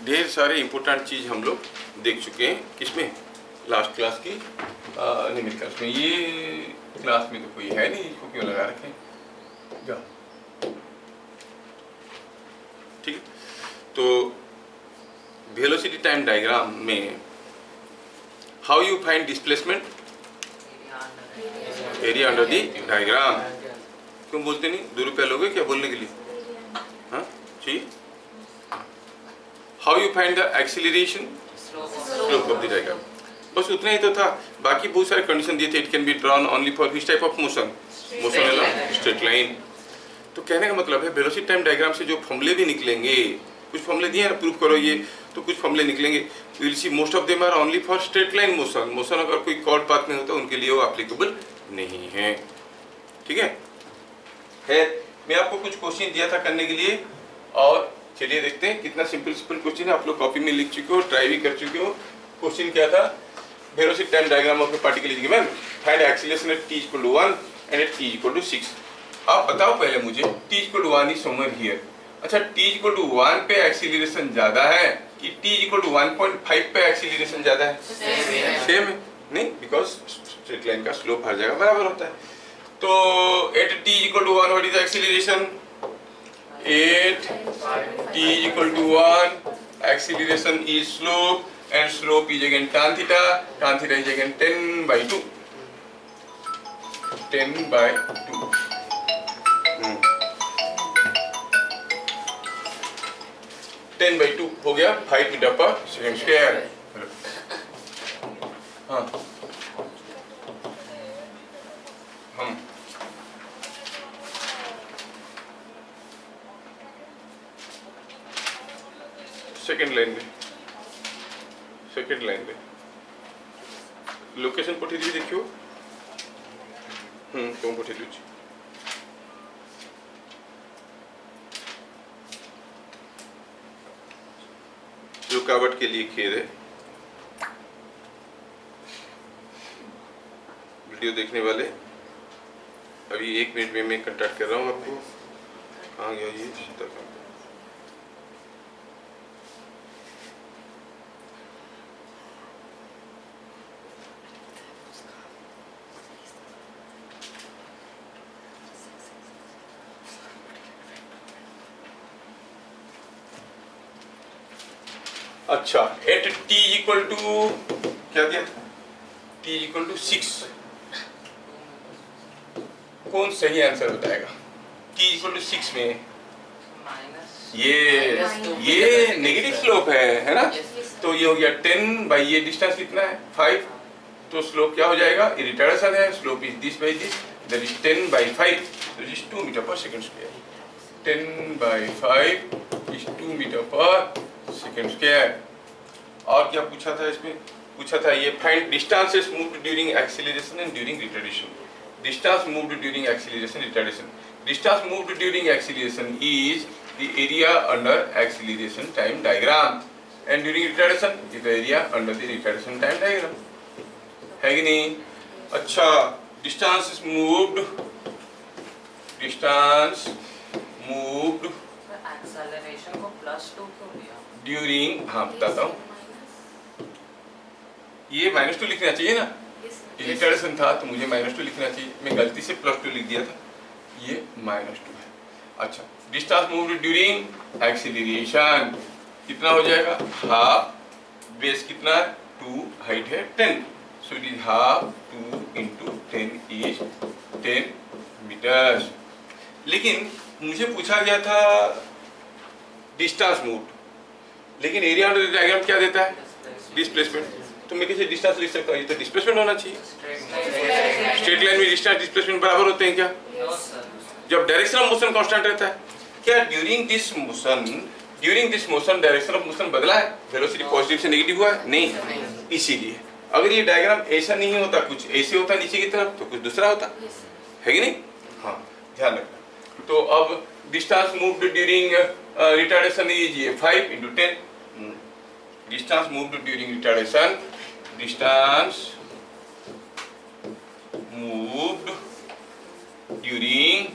ढेर सारे इम्पोर्टेंट चीज़ हम लोग देख चुके हैं। किसमें? लास्ट क्लास की नियमित क्लास में। ये क्लास में तो कोई है नहीं, इसको क्यों लगा रखें? जाओ, ठीक है। तो वेलोसिटी टाइम डायग्राम में how you find displacement? Area under the diagram. क्यों बोलते नहीं? 2 रुपया लोगे क्या बोलने के लिए? हाँ जी। How you find the acceleration? Slope of the diagram. बस उतना ही तो था। बाकी बहुत सारे कंडीशन दिए थे। It can be drawn only for which type of motion? Motion along straight line. तो कहने का मतलब है वेलोसिटी टाइम डायग्राम से जो फॉर्मूले भी निकलेंगे, कुछ फॉर्मूले दिए हैं ना, प्रूव करो ये, तो कुछ फॉर्मूले निकलेंगे। We will see most of them are only for straight line motion. Motion अगर कोई कॉर्ड पाथ में होता है उनके लिए वो एप्लीकेबल नहीं है, ठीक है। मैं आपको कुछ क्वेश्चन दिया था करने के लिए, और चलिए देखते हैं कितना सिंपल क्वेश्चन है। आप लोग कॉपी में लिख चुके हो, ट्राई भी कर चुके हो। क्वेश्चन क्या था? Velocity time diagram of a particle is given, find acceleration at t = 1 and at t = 6। आप बताओ पहले मुझे, t = 1 इज समवेयर हियर। अच्छा, t = 1 पे एक्सीलरेशन ज्यादा है कि t = 1.5 पे एक्सीलरेशन ज्यादा है? सेम है। नहीं, बिकॉज स्ट्रेट लाइन का स्लोप हर जगह बराबर होता है। तो at t = 1 what is the acceleration? At t = 1 acceleration is slope and slope is again tan theta is again 10/2 10/2 10/2 हो गया 5 मीटर पर सेकंड स्क्वायर। हाँ, हम सेकेंड लाइन में लोकेशन पठे दी देखियो। कौन पठे दी? रुकावट के लिए खेद है। वीडियो देखने वाले, अभी 1 मिनट में मैं कांटेक्ट कर रहा हूँ आपको। कहाँ गया ये सीता का? अच्छा, एट t = क्या दिया था? t = 6। कौन सही आंसर बताएगा? t = 6 में ये नेगेटिव स्लोप है ना? तो ये हो गया 10 बाई ये डिस्टेंस कितना है? 5। तो स्लोप क्या हो जाएगा? रिटार्डेशन है। Slope is this by this, that is 10/5, that is 2 metre per second square. 10/5 is 2 metre per second square. और क्या पूछा था इसमें? पूछा था ये find distances moved during acceleration and during retardation. Distance moved during acceleration, retardation. Distance moved during acceleration is the area under acceleration time diagram and during retardation is the area under the retardation time diagram, है कि नहीं? अच्छा, distance moved acceleration को +2 क्यों दिया? During, हाँ बताता हूँ, ये -2 लिखना चाहिए ना। रिटार्डेशन था तो मुझे -2 लिखना चाहिए, मैं गलती से +2 लिख दिया था, ये -2 है। अच्छा, डिस्टेंस मूव्ड ड्यूरिंग एक्सीलरेशन कितना हो जाएगा? हाफ, बेस कितना है? 2, हाइट है 10, so it is half 2 × 10 is 10 metres. लेकिन मुझे पूछा गया था डिस्टेंस मूव्ड, लेकिन एरिया अंडर द डायग्राम क्या देता है? डिस्प्लेसमेंट। तो मैं कैसे डिस्टेंस लिख सकता हूँ? ये तो डिस्प्लेसमेंट होना चाहिए। स्ट्रेट लाइन में डिस्टेंस डिस्प्लेसमेंट बराबर होते हैं क्या? जब डायरेक्शन ऑफ मोशन कांस्टेंट रहता है। क्या during this motion direction of motion बदला है? वेलोसिटी पॉजिटिव से नेगेटिव हुआ है? नहीं। इसीलिए अगर ये डायग्राम ऐसा नहीं होता, कुछ ऐसे होता नीचे की तरफ, तो कुछ दूसरा होता, है कि नहीं? हाँ, ध्यान रखना। तो अब distance moved during retardation is 5 × 10। Distance moved during retardation, distance moved during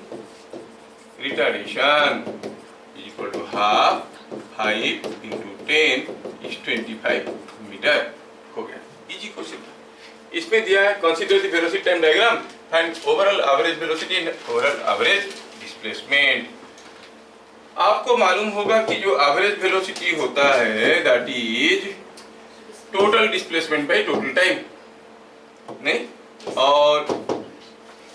retardation is equal to half 5 into 10 is 25 metre हो गया। Easy question. इसमें दिया है consider the velocity time diagram, find overall average velocity and overall average displacement. आपको मालूम होगा कि जो एवरेज वेलोसिटी होता है that is total displacement by total time, नहीं? और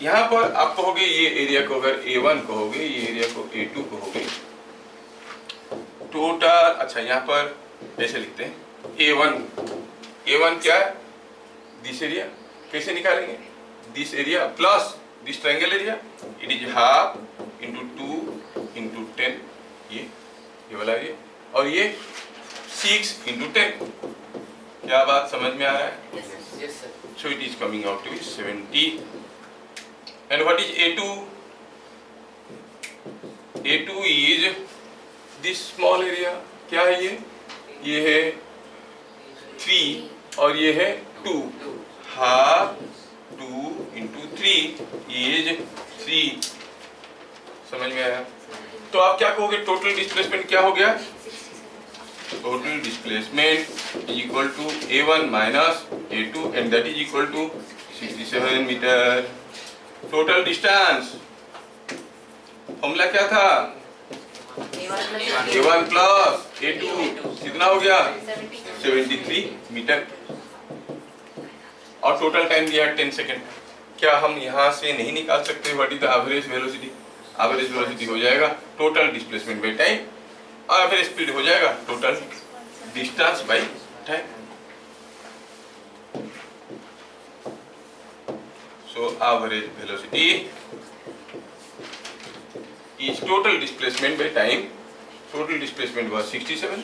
यहाँ पर आप कहोगे ये एरिया को अगर A1 कहोगे, ये एरिया को A2 कहोगे, टोटल, अच्छा यहाँ पर ऐसे लिखते हैं A1 क्या है? This area. कैसे निकालेंगे? This area plus this triangle area, it is half into 2 into 10, ये वाला एरिया, और ये 6 इंटू 10। क्या बात समझ में आ रहा है? Yes, sir. So it is coming out to be 70. And what is A2? A2 is this small area. क्या है ये? ये है 3 और ये है 2. Half 2 into 3 is 3. समझ में आया? तो आप क्या कहोगे? टोटल डिस्प्लेसमेंट क्या हो गया? Total displacement is equal to A1 minus A2 and that is equal to 67 meter. Total distance formula क्या था? A1 plus A2 कितना हो गया? 73 मीटर। और टोटल टाइम दिया 10 सेकेंड। क्या हम यहाँ से नहीं निकाल सकते what is the average velocity? Average velocity हो जाएगा टोटल डिस्प्लेसमेंट बाय टाइम, और एवरेज स्पीड हो जाएगा total distance by time. So average velocity is total displacement by time. Total displacement was 67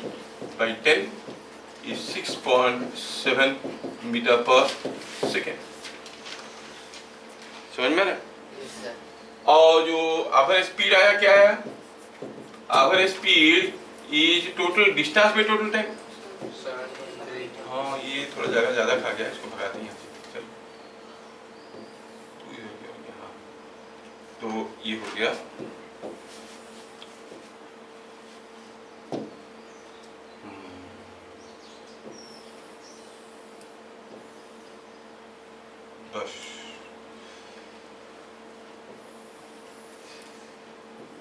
by 10 is 6.7 metre per second. समझ में ना? Yes, sir. और जो एवरेज स्पीड आया क्या आया? Average speed is total distance bye total time. हाँ, ये थोड़ा जगह ज्यादा खा गया, इसको भगाते हैं। चल, तो इधर हो गया। हाँ, तो ये हो गया बस।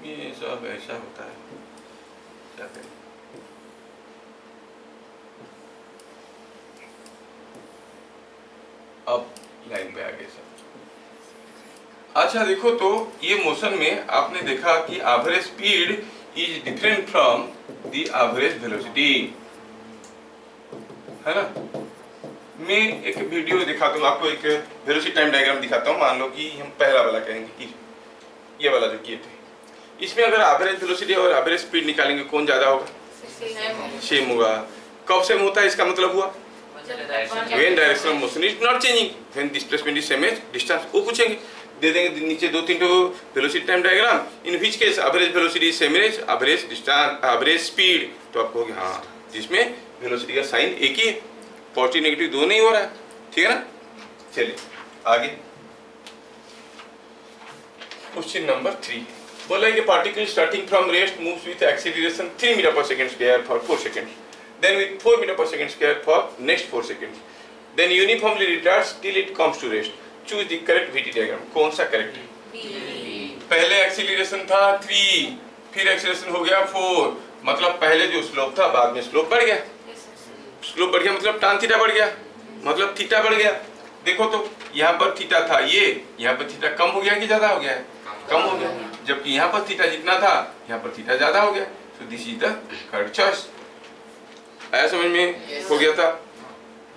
ये सब ऐसा होता है, क्या करें? अब लाइन पे आ गए सब। अच्छा देखो, तो ये मोशन में आपने देखा कि average speed is different from the average velocity, है ना? मैं एक वीडियो दिखाता हूँ आपको, एक वेलोसिटी टाइम डायग्राम दिखाता हूँ। मान लो कि हम पहला वाला कहेंगे कि ये वाला जो किए थे, इसमें अगर एवरेज वेलोसिटी और एवरेज स्पीड निकालेंगे कौन ज्यादा होगा? सेम होगा। कब सेम होता है? इसका मतलब हुआ when direction of motion is not changing, when displacement is same as distance। वो पूछेंगे, दे देंगे नीचे 2-3 velocity time diagram, in which case average velocity is same as average distance average speed. तो आप कहोगे हाँ, जिसमें वेलोसिटी का साइन एक ही है, पॉजिटिव नेगेटिव दो नहीं हो रहा है, ठीक है ना? चलिए आगे क्वेश्चन नंबर 3 बोला है कि particle starting from rest moves with acceleration 3 metre per second square for 4 seconds, then with 4 meter per second square for next 4 seconds, then uniformly retards till it comes to rest. Choose the correct VT diagram. कौन सा correct है? पहले acceleration था 3, फिर acceleration हो गया 4, मतलब पहले जो स्लोप था बाद में स्लोप बढ़ गया। स्लोप बढ़ गया मतलब tan थीटा बढ़ गया, मतलब थीटा बढ़ गया। देखो तो यहाँ पर थीटा था, ये यहाँ पर थीटा कम हो गया कि ज्यादा हो गया है? कम हो गया। जबकि यहाँ पर थीटा जितना था यहाँ पर थीटा ज्यादा हो गया। So this is the correct choice. आया समझ में? हो गया था।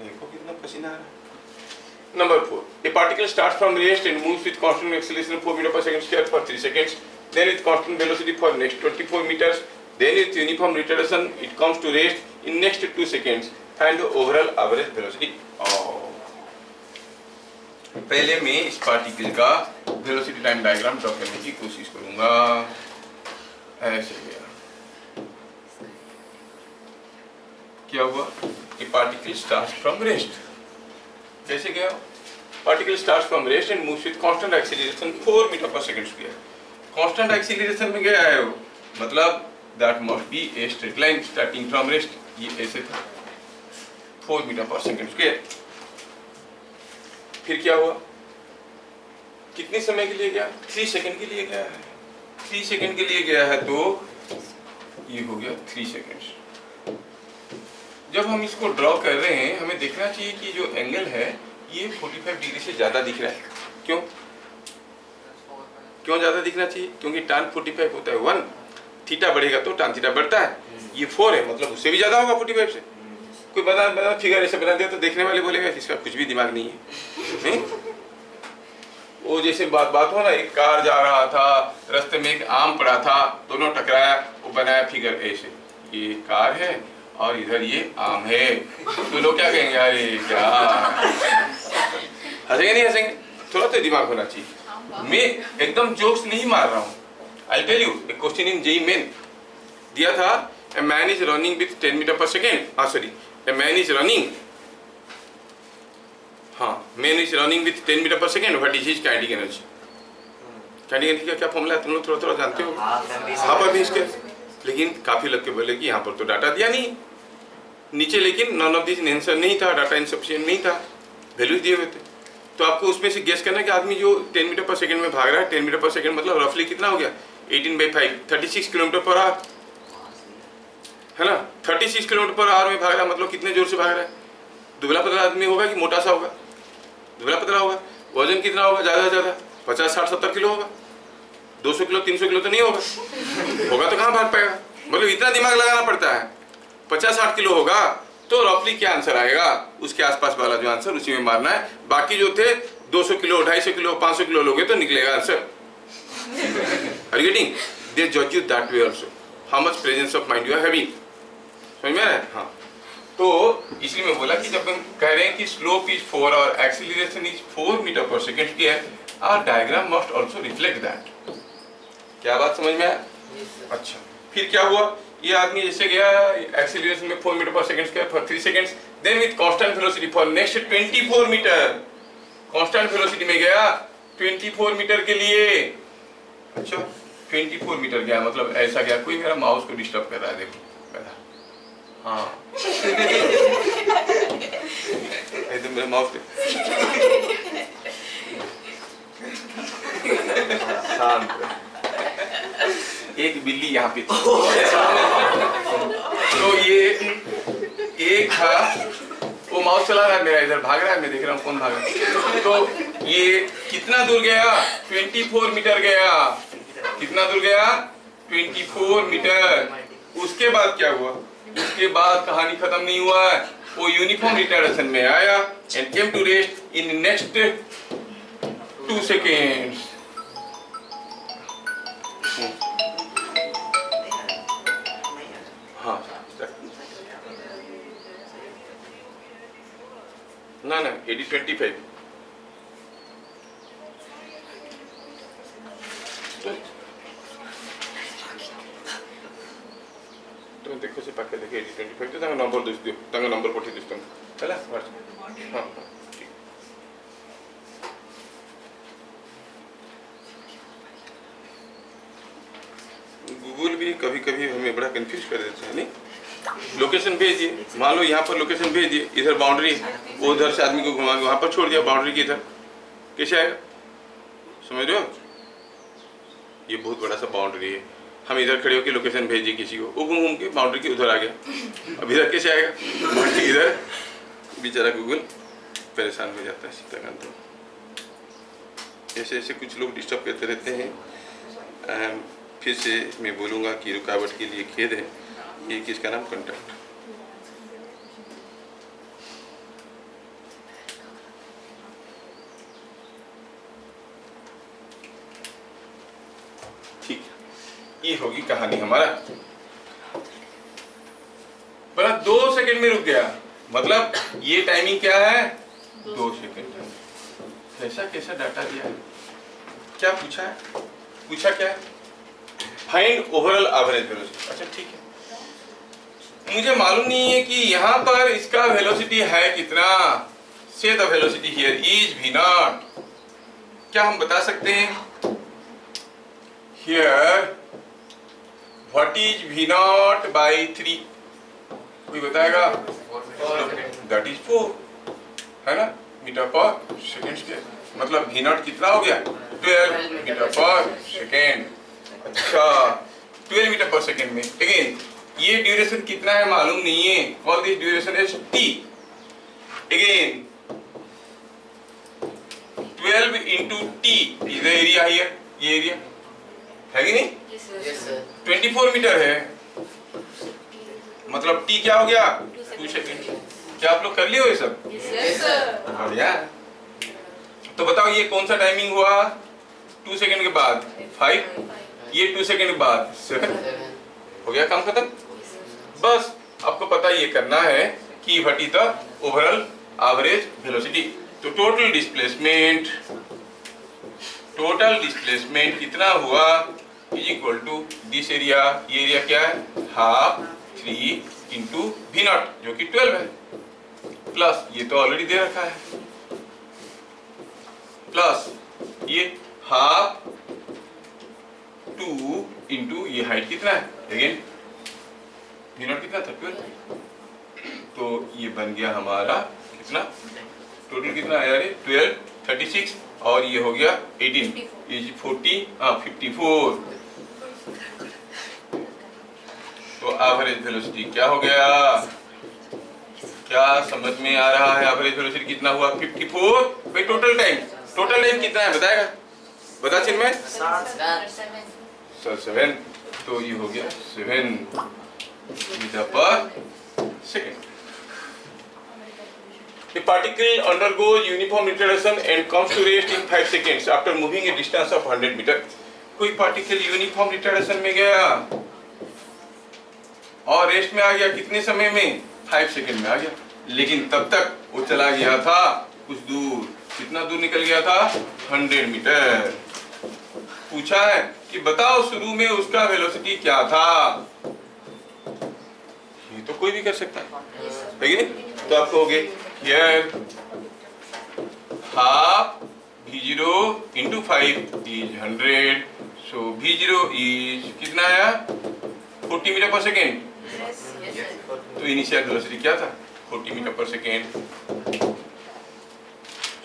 देखो कितना पसीना आ रहा है। Number 4, a particle starts from rest and moves with constant acceleration 4 meter per second square for 3 seconds, then with constant velocity for next 24 meters, then with uniform retardation it comes to rest in next 2 seconds. Find the overall average velocity. पहले मैं इस particle का velocity time diagram draw करने की कोशिश करूंगा। ऐसे गया, क्या हुआ? A particle starts from rest. कैसे गया? Particle starts from rest and moves with constant acceleration 4 meter per second square. Constant acceleration में गया है वो, मतलब that must be A straight line starting from rest. ये ऐसे था 4 मीटर पर सेकेंड स्क्वायर। फिर क्या हुआ, कितने समय के लिए गया, 3 सेकेंड के लिए गया है, 3 सेकेंड के लिए गया है, तो ये हो गया 3 सेकेंड्स। जब हम इसको ड्रॉ कर रहे हैं हमें देखना चाहिए कि जो एंगल है ये 45 डिग्री से ज्यादा दिख रहा है। क्यों क्यों ज्यादा दिखना चाहिए, क्योंकि tan 45 होता है 1, थीटा बढ़ेगा तो tan थीटा बढ़ता है। ये 4 है, मतलब उससे भी ज्यादा होगा 45 से। कोई बता फिगर ऐसे बना दिया तो देखने वाले बोलेगा इसका कुछ भी दिमाग नहीं है, नहीं? वो जैसे बात हो ना, एक कार जा रहा था, रास्ते में एक आम पड़ा था, दोनों टकराया, वो बनाया फिगर ऐसे, ये कार है और इधर ये आम है, तो लोग क्या कहेंगे, अरे क्या हंसेंगे, नहीं हंसेंगे? थोड़ा तो दिमाग होना चाहिए। मैं एकदम जोक्स नहीं मार रहा हूँ। आई टेल यू, एक क्वेश्चन इन जेईई मेन दिया था, a man is running with 10 meter per second, a man is running with 10 meter per second, what is his kinetic energy? kinetic energy का क्या formula है, तुम लोग थोड़ा थोड़ा जानते हो? Half R V square. लेकिन काफी लोग के बोले कि यहाँ पर तो डाटा दिया नहीं नीचे, लेकिन नॉन ऑफ दिस आंसर नहीं था, डाटा इनसफिशिएंट नहीं था, वैल्यूज दिए हुए थे। तो आपको उसमें से गेस करना कि आदमी जो 10 मीटर पर सेकंड में भाग रहा है, 10 मीटर पर सेकंड मतलब रफली कितना हो गया, 18/5, 36 किलोमीटर पर आवर, है ना? 36 किलोमीटर पर आवर में भाग रहा है, मतलब कितने जोर से भाग रहा है। दुबला पतला आदमी होगा कि मोटा सा होगा? दुबला पतला होगा। वजन कितना होगा ज़्यादा से ज़्यादा? 50, 60, 70 किलो होगा। 200 किलो 300 किलो तो नहीं होगा। होगा तो कहाँ भाग पाएगा, मतलब इतना दिमाग लगाना पड़ता है। 50-60 किलो होगा तो रफली क्या आंसर आएगा, उसके आसपास वाला जो आंसर उसी में मारना है। बाकी जो थे 200 किलो 250 किलो 500 किलो लोगे तो निकलेगा answer. Are you getting? They judge you that way also. How much presence of mind you are having. समझ में आ रहा है? हाँ, तो इसलिए मैं बोला कि जब हम कह रहे हैं कि स्लोप इज 4 और acceleration is 4 metre per second की है, our diagram must also reflect that. क्या बात समझ में आया? अच्छा, फिर क्या हुआ, ये आदमी जैसे गया एक्सीलरेशन में 4 मीटर पर सेकेंड के for 3 seconds, then with constant velocity for next 24 metre, constant velocity में गया 24 मीटर के लिए। अच्छा, 24 मीटर गया, मतलब ऐसा गया। कोई मेरा माउस को डिस्टर्ब कर रहा है, देखो हाँ एकदम मेरा माउस शांत। एक बिल्ली यहाँ पे थी, तो ये एक था, वो माउस चला रहा है मेरा, इधर भाग रहा है, मैं देख रहा हूँ कौन भाग रहा है। तो ये कितना दूर गया, 24 मीटर गया। कितना दूर गया, 24 मीटर। उसके बाद क्या हुआ, उसके बाद कहानी खत्म नहीं हुआ है, वो यूनिफॉर्म रिटायरेशन में आया and came to rest in next 2 seconds. हाँ ना 80-25 तुम देखो से पाके देखे 80-25 तो तांगा नंबर दोस्त दियो, तांगा नंबर पठी दिस तुम चला हाँ ठीक। गूगल भी कभी कभी हमें बड़ा कंफ्यूज कर देता है, नहीं? लोकेशन भेज दिए, मान लो यहाँ पर लोकेशन भेज दिए, इधर बाउंड्री है, वो उधर से आदमी को घुमा के वहाँ पर छोड़ दिया बाउंड्री की इधर, कैसे आएगा? समझ रहे हो? ये बहुत बड़ा सा बाउंड्री है, हम इधर खड़े होकर लोकेशन भेज दिए किसी को, वो घूम के बाउंड्री के उधर आ गया, अब इधर कैसे आएगा? इधर बेचारा गूगल परेशान हो जाता है सीधा तो। ऐसे ऐसे कुछ लोग डिस्टर्ब करते रहते हैं। फिर से मैं बोलूँगा कि रुकावट के लिए खेद है। ये किसका नाम, कंटेंट। ठीक, ये होगी कहानी हमारा। बड़ा 2 सेकंड में रुक गया, मतलब ये टाइमिंग क्या है, 2 सेकंड। कैसा कैसा डाटा दिया है, क्या पूछा है, पूछा क्या है, फाइंड ओवरऑल एवरेज वेलोसिटी। अच्छा ठीक है, मुझे मालूम नहीं है कि यहाँ पर इसका वेलोसिटी है कितना, say the velocity here is v naught. क्या हम बता सकते हैं, here what is V naught by 3? कोई बताएगा? दैट इज 4, है ना, मीटर पर सेकेंड स्क्वायर। मतलब वी नॉट कितना हो गया? 12 मीटर पर सेकेंड। अच्छा, 12 मीटर पर सेकेंड में अगेन ये ड्यूरेशन कितना है मालूम नहीं है, call this duration is T. Again 12 into t is the area here, ये एरिया है कि नहीं? Yes, sir. 24 मीटर है, मतलब t क्या हो गया? 2 सेकेंड। क्या आप लोग कर लिए हो ये सब? Yes, sir. बढ़िया। तो बताओ ये कौन सा टाइमिंग हुआ? 2 सेकेंड के बाद 5, ये 2 सेकेंड के बाद 7। हो गया काम खत्म। बस आपको पता ये करना है कि what is the overall average velocity. तो टोटल डिस्प्लेसमेंट कितना हुआ is equal to this area, ये एरिया क्या है? हाफ 3 इंटू वी नॉट जो कि 12 है, प्लस ये तो ऑलरेडी दे रखा है, प्लस ये हाफ 2 इंटू ये हाइट कितना है? अगेन वी नॉट कितना था? 12। तो ये बन गया हमारा कितना? टोटल कितना आया रे? 12, 36 और ये हो गया 18, ये 54। तो एवरेज वेलोसिटी क्या हो गया? क्या समझ में आ रहा है? एवरेज वेलोसिटी कितना हुआ? 54। भाई टोटल टाइम कितना है बताएगा? बता चिन्मय। सर 7, तो ये हो गया 7 metre per second. A particle undergoes uniform retardation and comes to rest in 5 seconds after moving a distance of 100 meter. कोई पार्टिकल यूनिफॉर्म रिटार्डेशन में गया और रेस्ट में आ गया कितने समय में? 5 सेकंड में आ गया, लेकिन तब तक वो चला गया था कुछ दूर। कितना दूर निकल गया था? 100 मीटर। पूछा है कि बताओ शुरू में उसका वेलोसिटी क्या था? ये तो कोई भी कर सकता है कि नहीं? तो आप कहोगे here half v0 into 5 is 100, so v0 is कितना आया? 40 मीटर पर सेकेंड। तो इनिशियल वेलोसिटी क्या था? 40 मीटर पर सेकेंड।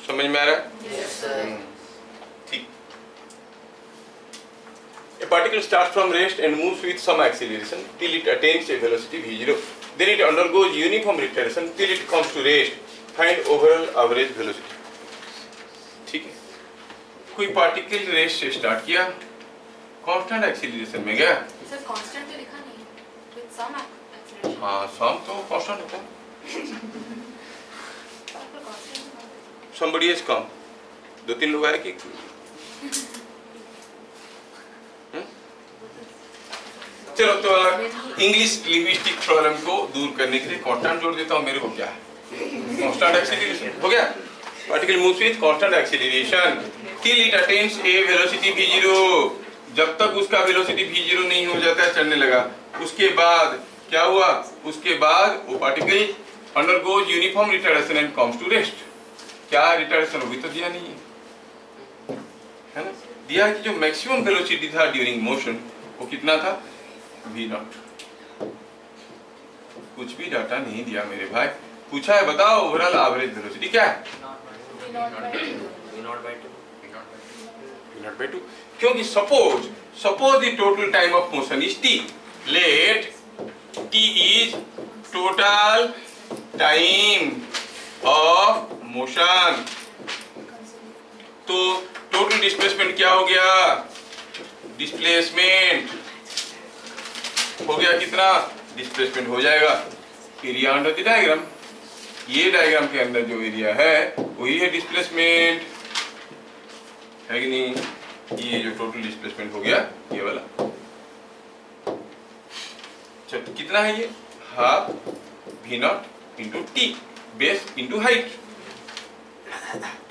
समझ में आ रहा है? ठीक। A particle starts from rest and moves with some acceleration till it attains a velocity v0. Then it undergoes uniform retardation till it comes to rest. Find overall average velocity. ठीक है। कोई particle rest से start किया, constant acceleration में गया। Sir constant तो लिखा नहीं, विद सम एक्सीलरेशन। हाँ, सम तो कांस्टेंट होता है। Somebody has come. 2-3 लोग आए कि चलो तो इंग्लिश लिंग्विस्टिक प्रॉब्लम को दूर करने के लिए कांस्टेंट जोड़ देता हूँ। मेरे को क्या है? कांस्टेंट एक्सीलरेशन हो गया। Particle moves with constant acceleration till it attains A velocity v0। जब तक उसका वेलोसिटी v0 नहीं हो जाता है, चलने लगा, उसके बाद क्या हुआ? उसके बाद वो particle undergoes uniform retardation and comes to rest. क्या रिटार्डेशन होगी? तो दिया नहीं है ना? दिया है कि जो मैक्सिमम वेलोसिटी था ड्यूरिंग मोशन वो कितना था? v0। कुछ भी डाटा नहीं दिया मेरे भाई। पूछा है बताओ ओवरऑल एवरेज वेलोसिटी क्या है? v0/2। क्योंकि suppose the total time of motion is t, let t is total time of motion. तो टोटल डिस्प्लेसमेंट क्या हो गया? डिस्प्लेसमेंट हो गया कितना? डिस्प्लेसमेंट हो जाएगा एरिया अंडर द डायग्राम। ये डायग्राम के अंदर जो एरिया है वही है डिस्प्लेसमेंट, है कि नहीं? ये जो टोटल डिस्प्लेसमेंट हो गया ये वाला, चलो कितना है ये? Half v0 into T, base into height.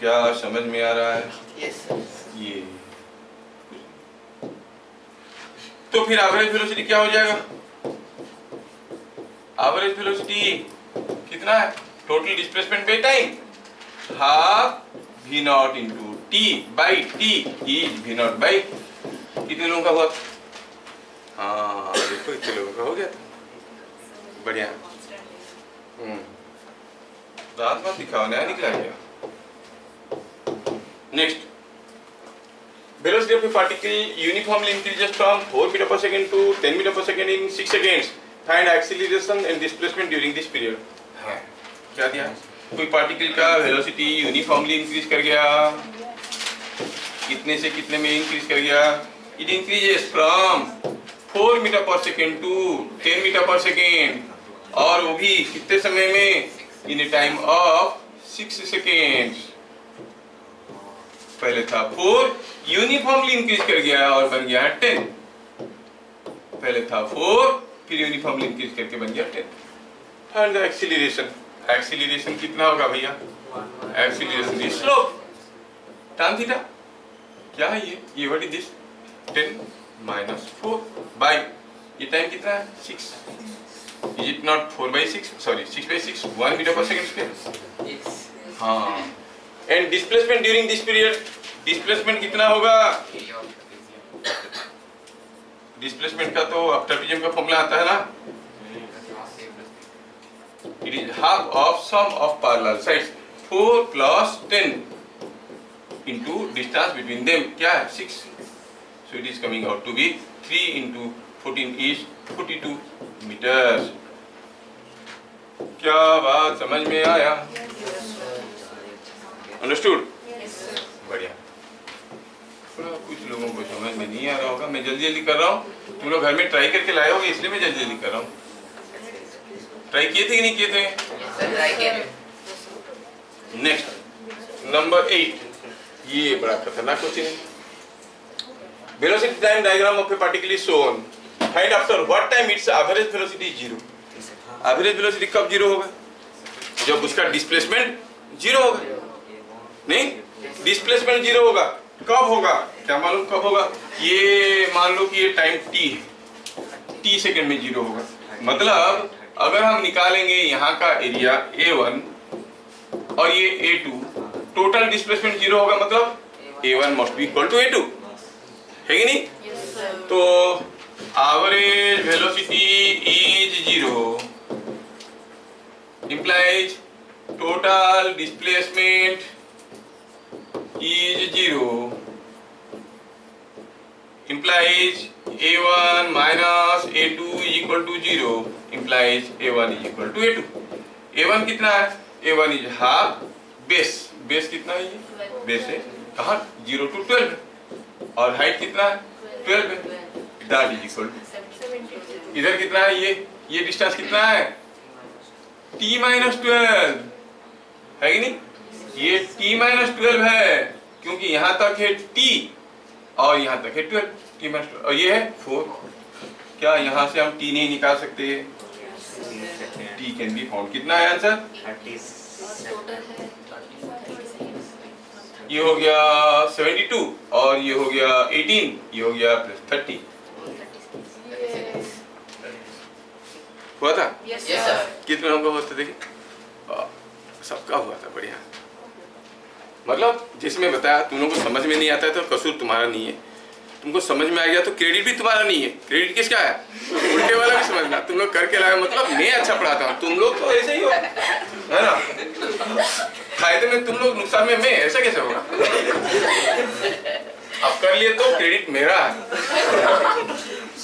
क्या समझ में आ रहा है? Yes, sir. ये तो फिर एवरेज वेलोसिटी क्या हो जाएगा? एवरेज वेलोसिटी कितना है? Total displacement by time, half v0 into T by T is v0 by कितने लोगों का हुआ? हाँ देखो इतने लोगों का हो गया था, बढ़िया। दांत मत दिखाओ, नया निकला क्या? Next, velocity of a particle uniformly increases from 4 meter per second to 10 meter per second in 6 seconds. Find acceleration and displacement during this period. हाँ, क्या दिया? कोई पार्टिकल का वेलोसिटी यूनिफॉर्मली इंक्रीज कर गया, कितने से कितने में इंक्रीज कर गया? It increases from 4 metre per second to 10 metre per second, और वो भी कितने समय में? इन ए टाइम ऑफ 6 सेकेंड्स। पहले था 4, यूनिफॉर्मली इंक्रीज कर गया और बन गया 10। पहले था 4, फिर यूनिफॉर्मली इंक्रीज करके बन गया 10। Find the acceleration. एक्सीलरेशन कितना होगा भैया? Acceleration is slope tan theta. क्या है ये what is this? 10 minus 4 by, ये टाइम कितना है? 6। Is it not 4/6? Sorry 6/6, 1 metre per second square. हाँ, and displacement during this period, displacement कितना होगा? डिस्प्लेसमेंट का तो अब ट्रेपेजियम का फॉर्मूला आता है ना, it is half of sum of parallel sides 4 plus 10 into distance between them, क्या है? 6, so it is coming out to be 3 into 14 is 42 meters। क्या बात समझ में आया? अंडरस्टूड? बढ़िया। कुछ लोगों को समझ में नहीं आ रहा होगा, मैं जल्दी जल्दी कर रहा हूँ, तुम लोग घर में ट्राई करके लाए होगे इसलिए मैं जल्दी जल्दी कर रहा हूँ। ट्राई किए थे कि नहीं किए थे? नेक्स्ट, नंबर 8, ये बड़ा खतरनाक क्वेश्चन है। Velocity time diagram of a particle is shown, find after what time it's average velocity is 0। Average velocity कब 0 होगा? जब उसका डिस्प्लेसमेंट 0 होगा। नहीं, डिस्प्लेसमेंट 0 होगा। कब होगा? क्या मालूम कब होगा? ये मान लो कि ये टाइम t है, t सेकंड में 0 होगा। मतलब अगर हम निकालेंगे यहाँ का एरिया A1 और ये A2, टोटल डिस्प्लेसमेंट 0 होगा, मतलब A1 must be equal to A2, है कि नहीं? तो average velocity is 0 implies total displacement is 0, implies A1 minus A2 is equal to 0, implies A1 is equal to A2। A1 कितना है? A1 is half base, base कितना है? ये base है कहाँ? 0 to 12 है, और हाइट कितना है? 12 है, that is equal to, इधर कितना है? ये डिस्टेंस कितना है? t-12 है कि नहीं? ये t-12 है, क्योंकि यहाँ तक है t और यहाँ तक है 12, t-12, और ये है 4। क्या यहाँ से हम t नहीं निकाल सकते? t can be found. कितना है आंसर? 30। ये हो गया 72 और ये हो गया 18, ये हो गया प्लस 30। हुआ था? Yes sir. कितने लोगों का हुआ था? देखिए सबका हुआ था, बढ़िया। मतलब जिसमें बताया तुम लोगों को समझ में नहीं आता है तो कसूर तुम्हारा नहीं है, तुमको समझ में आ गया तो क्रेडिट भी तुम्हारा नहीं है। क्रेडिट किसका है? उल्टे वाला भी समझना, तुम लोग करके लाए, मतलब मैं अच्छा पढ़ाता हूँ, तुम लोग तो ऐसे ही हो, है ना? फायदे में तुम लोग, नुकसान में मैं, ऐसा कैसे होगा? अब कर लिए तो क्रेडिट मेरा है,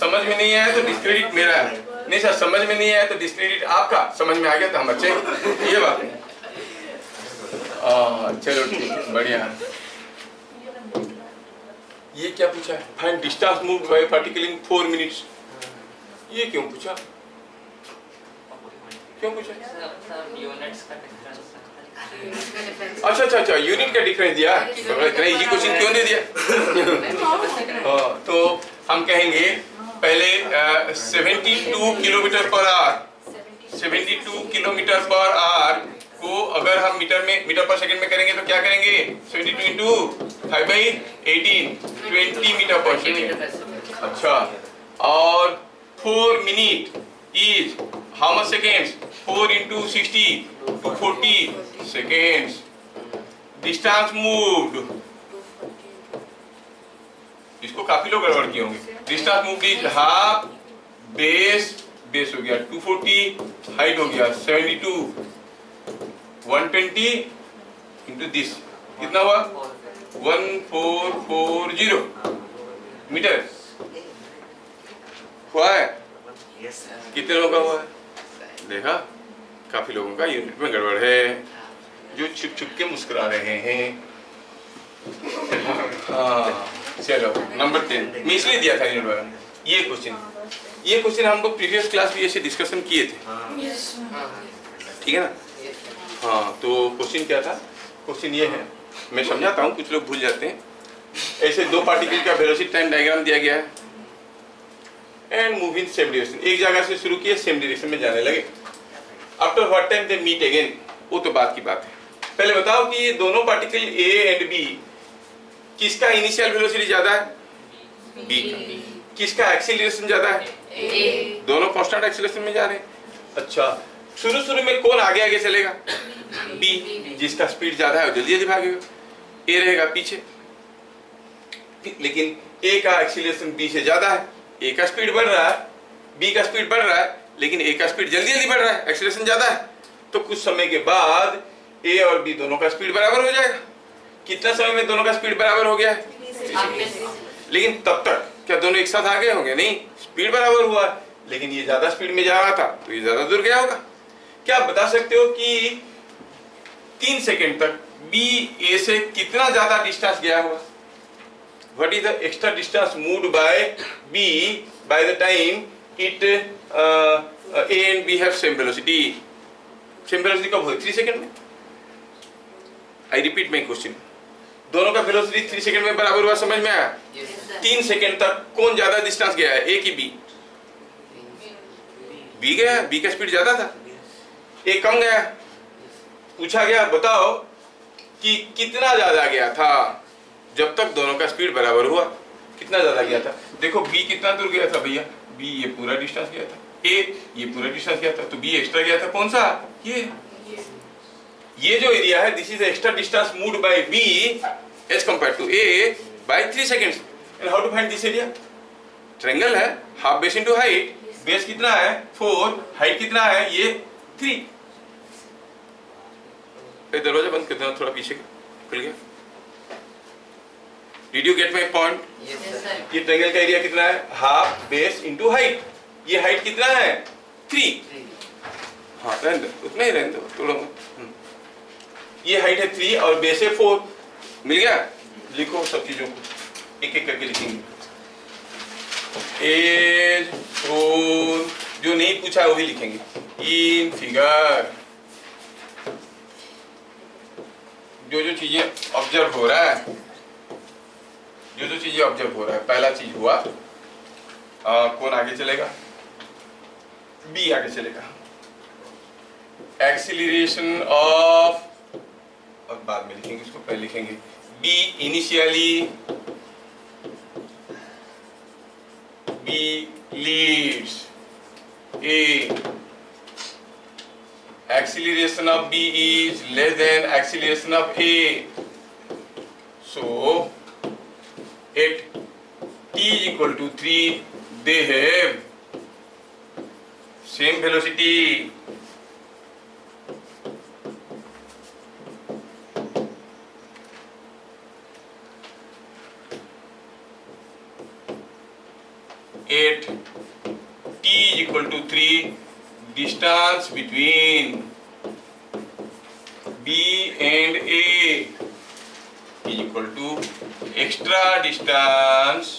समझ में नहीं आया तो डिस्क्रेडिट मेरा है। नहीं सर समझ में नहीं आया तो डिस्क्रेडिट आपका, समझ में आ गया तो हम अच्छे, ये बात है। चलो ठीक है, बढ़िया। ये क्या पूछा है? Find distance moved bye particle in 4 minutes. ये क्यों पूछा? क्यों पूछा? यूनिट्स का डिफरेंस। अच्छा, यूनिट का डिफरेंस दिया, इतना इजी क्वेश्चन क्यों दे दिया? तो हम कहेंगे पहले 72 kilometre per hour, 72 kilometre per hour को अगर हम मीटर पर सेकंड में करेंगे तो क्या करेंगे? 72 इंटू 5/18, 20 मीटर पर सेकंड। अच्छा, और 4 minute is how much seconds? 4 into 60 to 40 seconds. Distance moved इसको काफी लोग गड़बड़ किए होंगे। Distance move is half base, base हो गया 240, हाइट हो गया 72, 120 इंटू दिस कितना हुआ 1440 मीटर हुआ है। कितने लोगों का हुआ है? देखा, काफी लोगों का यूनिट में गड़बड़ है, जो छुप छुप के मुस्कुरा रहे हैं। हाँ चलो नंबर 10 मैं इसलिए दिया था यूनिट वन। ये क्वेश्चन हम लोग प्रीवियस क्लास भी ऐसे डिस्कशन किए थे, ठीक है ना। हाँ तो क्वेश्चन क्या था? क्वेश्चन ये है, मैं समझाता हूँ, कुछ लोग भूल जाते हैं। ऐसे दो पार्टिकल का वेलोसिटी टाइम डायग्राम दिया गया है and move in same direction, एक जगह से शुरू किए सेम डायरेक्शन में जाने लगे। After what time they meet again, वो तो बात की बात है। पहले बताओ कि ये दोनों पार्टिकल ए एंड बी, किसका इनिशियल वेलोसिटी ज्यादा है? बी का। किसका एक्सीलरेशन ज्यादा है? A. दोनों कांस्टेंट एक्सीलरेशन में जा रहे हैं। अच्छा, शुरू में कौन आगे आगे चलेगा? बी। जिसका स्पीड ज्यादा है वो जल्दी जल्दी भागेगा, ए रहेगा पीछे। लेकिन ए का एक्सीलरेशन बी से ज्यादा है, ए का स्पीड बढ़ रहा है, बी का स्पीड बढ़ रहा है, लेकिन ए का स्पीड जल्दी जल्दी बढ़ रहा है, एक्सीलरेशन ज्यादा है। तो कुछ समय के बाद ए और बी दोनों का स्पीड बराबर हो जाएगा। कितना समय में दोनों का स्पीड बराबर हो गया है? लेकिन तब तक क्या दोनों एक साथ आगे होंगे? नहीं, स्पीड बराबर हुआ, लेकिन ये ज्यादा स्पीड में जा रहा था तो ये ज्यादा दूर गया होगा। क्या आप बता सकते हो कि 3 सेकंड तक बी ए से कितना ज्यादा डिस्टेंस गया होगा? What is the extra distance moved by B by the time it A and B have same velocity? Same velocity कब हुई? 3 सेकंड में। आई रिपीट माय क्वेश्चन, दोनों का वेलोसिटी 3 सेकंड में बराबर हुआ, समझ में आया? 3 सेकंड तक कौन ज्यादा डिस्टेंस गया है, ए की बी? बी गया, बी का स्पीड ज्यादा था, ए कम गया। पूछा गया बताओ कि कितना ज्यादा गया था जब तक दोनों का स्पीड बराबर हुआ, कितना ज्यादा गया था? देखो बी कितना दूर गया था भैया, बी ये पूरा डिस्टेंस गया था, ए ये पूरा डिस्टेंस गया था, तो बी एक्स्ट्रा गया था। कौन सा? ये जो एरिया है, this is extra distance moved by B as compared to A by 3 seconds. And how to find this area? Triangle है, half base into height, base कितना है 4, हाइट कितना है ये 3। दरवाजा बंद कर देना, थोड़ा पीछे खुल गया। Did you get my point? ये ट्रायंगल का एरिया कितना है? Half base into height. ये हाइट कितना है? 3। हाँ रहने दो, उतना ही रहने दो, थोड़ा। ये हाइट है 3 और बेस है 4। मिल गया? लिखो सब चीजों को, एक एक करके लिखेंगे। एज शोन, जो नहीं पूछा है वो भी लिखेंगे। इन फिगर जो चीजें ऑब्जर्व हो रहा है, जो चीजें ऑब्जर्व हो रहा है, पहला चीज हुआ कौन आगे चलेगा? बी आगे चलेगा। एक्सीलरेशन ऑफ, अब बाद में लिखेंगे इसको, पहले लिखेंगे B initially, B leads A, acceleration of B is less than acceleration of A, so at t is equal to 3 they have same velocity. At t is equal to 3, distance between B and A is equal to extra distance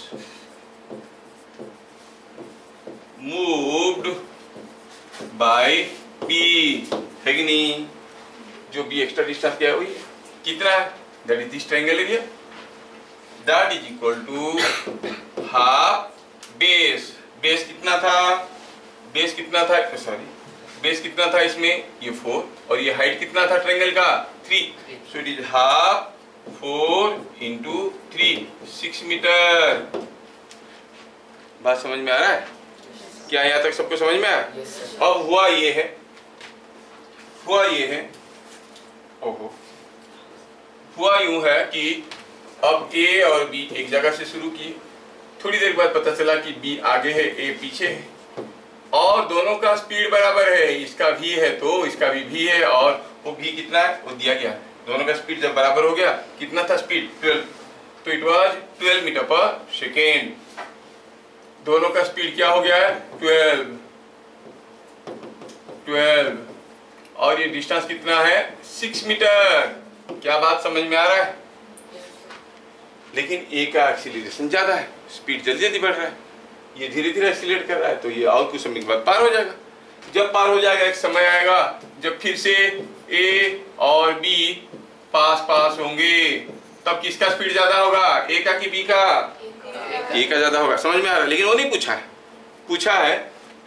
moved by B, है कि नहीं? जो B extra distance क्या है वही कितना है? That is this triangle area, that is equal to half base. Base कितना था? बेस कितना था? सॉरी, बेस कितना था इसमें? ये 4, और ये हाइट कितना था ट्रायंगल का? 3, so it is half 4 into 3, 6 metre. बात समझ में आ रहा है क्या? यहाँ तक सबको समझ में आया? अब हुआ ये है, ओहो, हुआ यूं है कि अब ए और बी एक जगह से शुरू किए, थोड़ी देर बाद पता चला कि बी आगे है, ए पीछे है, और दोनों का स्पीड बराबर है, इसका भी है तो इसका भी है, और वो भी कितना है वो दिया गया। दोनों का स्पीड जब बराबर हो गया, कितना था स्पीड 12, तो it was 12 metre per second. दोनों का स्पीड क्या हो गया है 12, और ये डिस्टेंस कितना है 6 मीटर। क्या बात समझ में आ रहा है? लेकिन ए का एक्सीलरेशन ज्यादा है, स्पीड जल्दी जल्दी बढ़ रहा है, ये धीरे धीरे एक्सीलरेट कर रहा है, तो ये और कुछ समय के बाद पार हो जाएगा। जब पार हो जाएगा एक समय आएगा जब फिर से ए और बी पास पास होंगे, तब किसका स्पीड ज्यादा होगा, ए का कि बी का? ए का ज्यादा होगा। समझ में आ रहा है? लेकिन वो नहीं पूछा है, पूछा है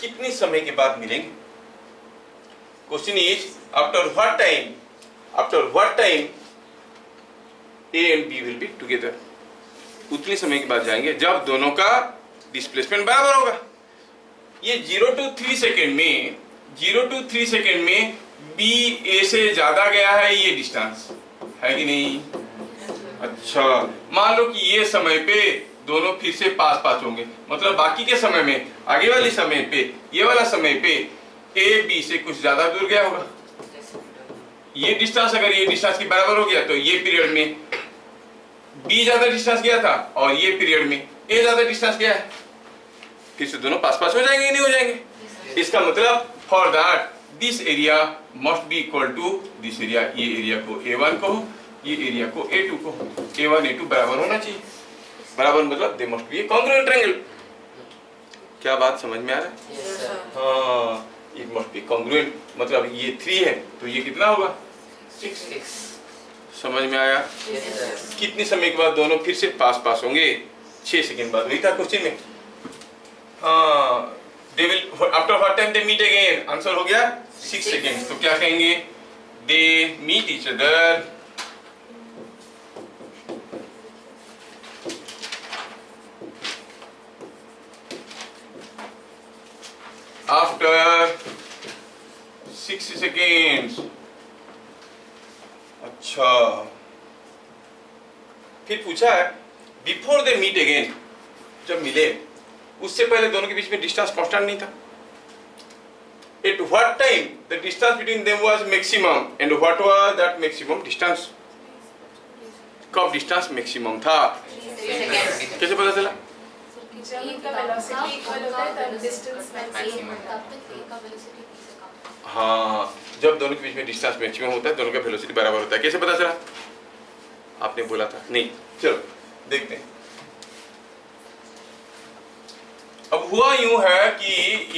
कितने समय के बाद मिलेंगे। Question is after what time A and B will be together. उतने समय के बाद जाएंगे जब दोनों का डिस्प्लेसमेंट बराबर होगा। ये 0 to 3 सेकेंड में बी ए से ज्यादा गया है, ये डिस्टेंस है कि नहीं? अच्छा, मान लो कि ये समय पे दोनों फिर से पास पास होंगे, मतलब बाकी के समय में, आगे वाले समय पे, ये वाला समय पे ए बी से कुछ ज्यादा दूर गया होगा। ये डिस्टेंस अगर ये डिस्टेंस के बराबर हो गया तो ये पीरियड में बी ज्यादा डिस्टेंस गया था और ये पीरियड में ए ज्यादा डिस्टेंस गया है, फिर से दोनों पास पास हो जाएंगे या नहीं हो जाएंगे? इसका मतलब for that this area must be equal to this area. ये एरिया को A1 कहो, ये एरिया को A2 कहो। A1 A2 बराबर होना चाहिए। बराबर मतलब they must be A congruent triangle. क्या बात समझ में आ रहा है? हाँ, इट मस्ट बी कॉन्ग्रुएंट, मतलब ये 3 है तो ये कितना होगा 6। समझ में आया? कितने समय के बाद दोनों फिर से पास पास होंगे? 6 सेकंड बाद। वही था क्वेश्चन में। हाँ, they will after what time they meet again? Answer हो गया 6 सेकेंड। तो क्या कहेंगे? they meet each other after 6 seconds। अच्छा, फिर पूछा है बिफोर दे मीट अगेन, जब मिले उससे पहले दोनों के बीच में डिस्टेंस कांस्टेंट नहीं था। At what time the distance between them was maximum and what was that maximum distance? कब डिस्टेंस मैक्सिमम था? कैसे पता चला? जब उनका वेलोसिटी इक्वल होता है तब डिस्टेंस मैक्सिमम, तब तक ए का वेलोसिटी बी से कम। हाँ, जब दोनों के बीच में डिस्टेंस मैक्सिमम होता है, दोनों का वेलोसिटी बराबर होता है। कैसे पता चला? आपने बोला था नहीं। चलो देखते हैं। अब हुआ यूं है कि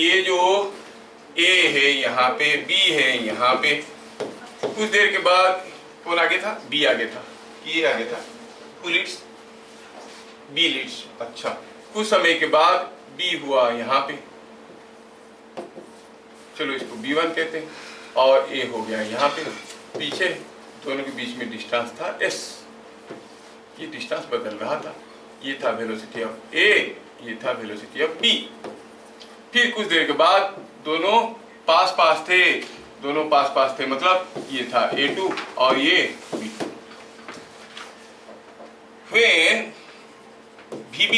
ये जो A है यहाँ पे, B है यहाँ पे, कुछ देर के बाद कौन आगे था? B आगे था, ये आगे था। Who leads? B leads। अच्छा, कुछ समय के बाद B हुआ यहाँ पे, चलो इसको B1 कहते हैं, और A हो गया यहाँ पे पीछे। दोनों के बीच में डिस्टेंस था S। ये डिस्टेंस बदल रहा था, ये था वेलोसिटी ऑफ A, ये था वेलोसिटी ऑफ B। फिर कुछ देर के बाद दोनों पास पास थे, दोनों पास पास थे, मतलब ये था A2 और ये B2। When VB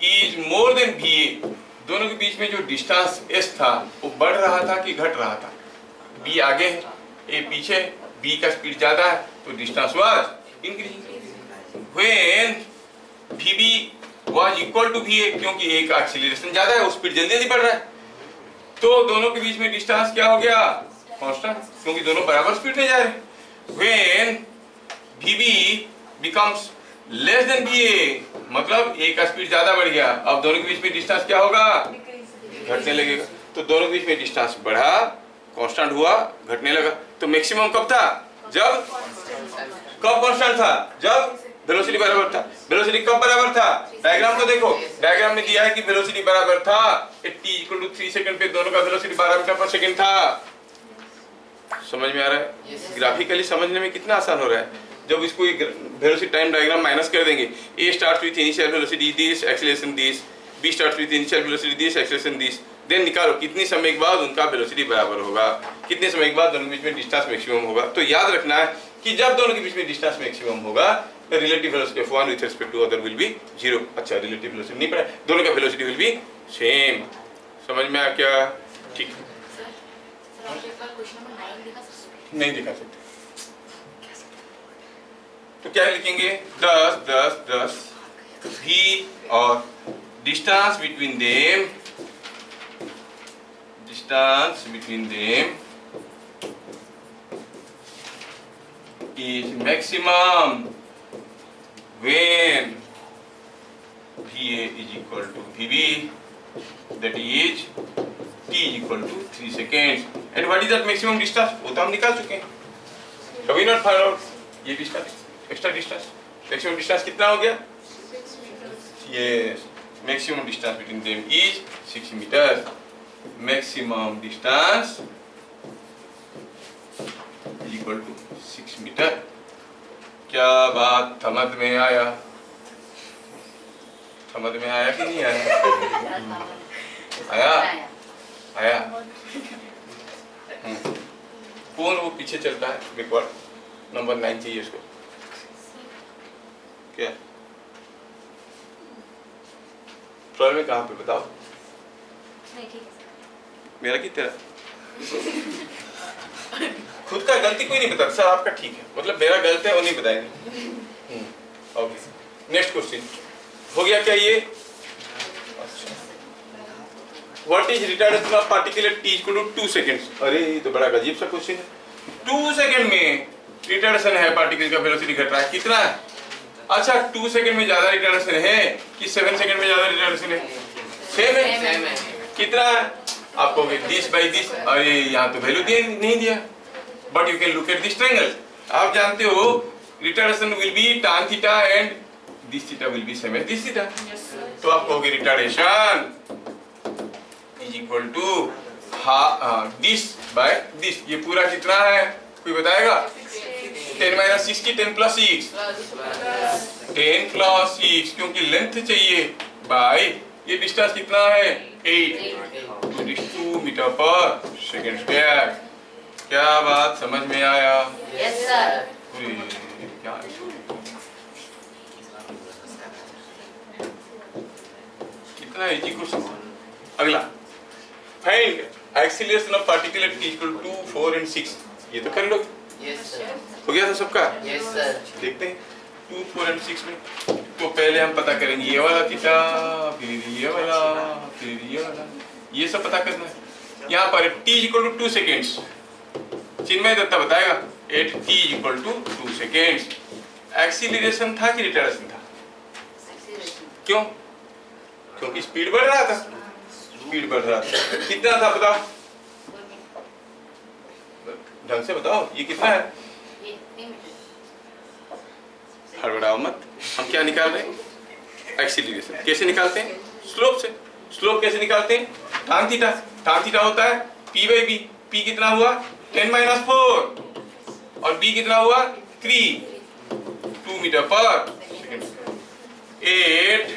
is more than VA, दोनों के बीच में जो डिस्टेंस S था वो बढ़ रहा था कि घट रहा था? B आगे है, A पीछे, B का स्पीड ज्यादा है तो distance was increase. When VB was equal to VA, क्योंकि A का एक्सीलरेशन ज्यादा है, वो स्पीड जल्दी जल्दी बढ़ रहा है, तो दोनों के बीच में डिस्टेंस क्या हो गया? कांस्टेंट, क्योंकि दोनों बराबर स्पीड में जा रहे हैं। When VB becomes less than VA, मतलब A का स्पीड ज्यादा बढ़ गया, अब दोनों के बीच में डिस्टेंस क्या होगा? घटने लगेगा। तो दोनों के बीच में डिस्टेंस बढ़ा, कांस्टेंट हुआ, घटने लगा। तो मैक्सिमम कब था? जब कब कांस्टेंट था? जब वेलोसिटी बराबर था। वेलोसिटी कब बराबर था? डायग्राम को देखो, डायग्राम में दिया है कि वेलोसिटी बराबर था t इक्वल टू 3 सेकंड पे दोनों का वेलोसिटी 12 मीटर पर सेकंड था। समझ में आ रहा है? ग्राफिकली समझने में कितना आसान हो रहा है। जब इसको वेलोसिटी टाइम डायग्राम माइनस कर देंगे, a starts with initial velocity this, acceleration this, b starts with initial velocity this, acceleration this, then निकालो कितनी समय के बाद उनका वेलोसिटी बराबर होगा, कितने समय के बाद दोनों के बीच में डिस्टेंस मैक्सिमम होगा। तो याद रखना है कि जब दोनों के बीच में डिस्टेंस मैक्सिमम होगा relative velocity of one with respect to other will be 0। अच्छा रिलेटिव वेलोसिटी नहीं पड़ा, दोनों का वेलोसिटी विल बी सेम। समझ में आ क्या? ठीक है, सर आप एक बार क्वेश्चन नंबर 9 दिखा सकते नहीं दिखा सकते तो क्या लिखेंगे? 10 10 10 v और distance between them is maximum when VA is equal to VB, that is T is equal to 3 seconds. And what is that maximum distance? वो तो हम निकाल चुके हैं। कभी नॉट फाइंड आउट ये distance, extra distance, maximum distance कितना हो गया? 6 meters. Yes, maximum distance between them is 6 meters. Maximum distance is equal to 6 meter. क्या बात समझ में आया? समझ में आया कि नहीं आया? आया? आया? कौन वो पीछे चलता है? बैकवर्ड नंबर 9 चाहिए इसको। क्या प्रॉब्लम है? कहाँ पे बताओ? नहीं ठीक है सर। मेरा कि तेरा? खुद का गलती कोई नहीं बता सर, आपका ठीक है, मतलब मेरा गलत है वो नहीं बताएंगे। ओके नेक्स्ट क्वेश्चन हो गया क्या ये? अच्छा what is retardation of particular T equal to 2 seconds? अरे ये तो बड़ा अजीब सा क्वेश्चन है। 2 सेकंड में रिटार्डेशन है, पार्टिकल का वेलोसिटी घट रहा है, कितना है? अच्छा 2 सेकंड में ज्यादा रिटार्डेशन है कि 7 सेकंड में ज्यादा रिटार्डेशन है? सेम है। कितना है? आपको दिस बाई दिस, अरे यहाँ तो वैल्यू नहीं दिया, but you can look at this triangle. आप जानते हो retardation will be tan theta and this theta will be same as this theta. तो आप कहोगे retardation is equal to this by this. ये पूरा कितना है कोई बताएगा? 10 - 6 की 10 + 6 10 + 6 क्योंकि लेंथ चाहिए बाय ये डिस्टेंस कितना है 8 2 मीटर पर सेकंड स्क्वायर। क्या बात समझ में आया? Yes sir. क्या कितना इजी क्वेश्चन। अगला find acceleration of particle at t = 2 4 and 6। ये तो कर लो। Yes sir. हो गया था सबका? Yes sir. देखते हैं 2 4 and 6 में। तो पहले हम पता करेंगे ये वाला थीटा, फिर ये वाला, फिर ये वाला, ये सब पता करना है। यहाँ पर t = 2 सेकेंड्स चिन्मय दत्ता बताएगा। एट t = 2 सेकेंड्स एक्सीलरेशन था कि रिटार्डेशन था? क्यों? क्योंकि स्पीड बढ़ रहा था। स्पीड बढ़ रहा था, कितना था बताओ? ढंग से बताओ ये कितना है? हड़बड़ाओ मत। हम क्या निकाल रहे हैं? एक्सीलरेशन। कैसे निकालते हैं? स्लोप से। स्लोप कैसे निकालते हैं? tan theta. tan थीटा होता है p/b। p कितना हुआ? 10 - 4 और b कितना हुआ? 3 2 मीटर पर सेकंड। 8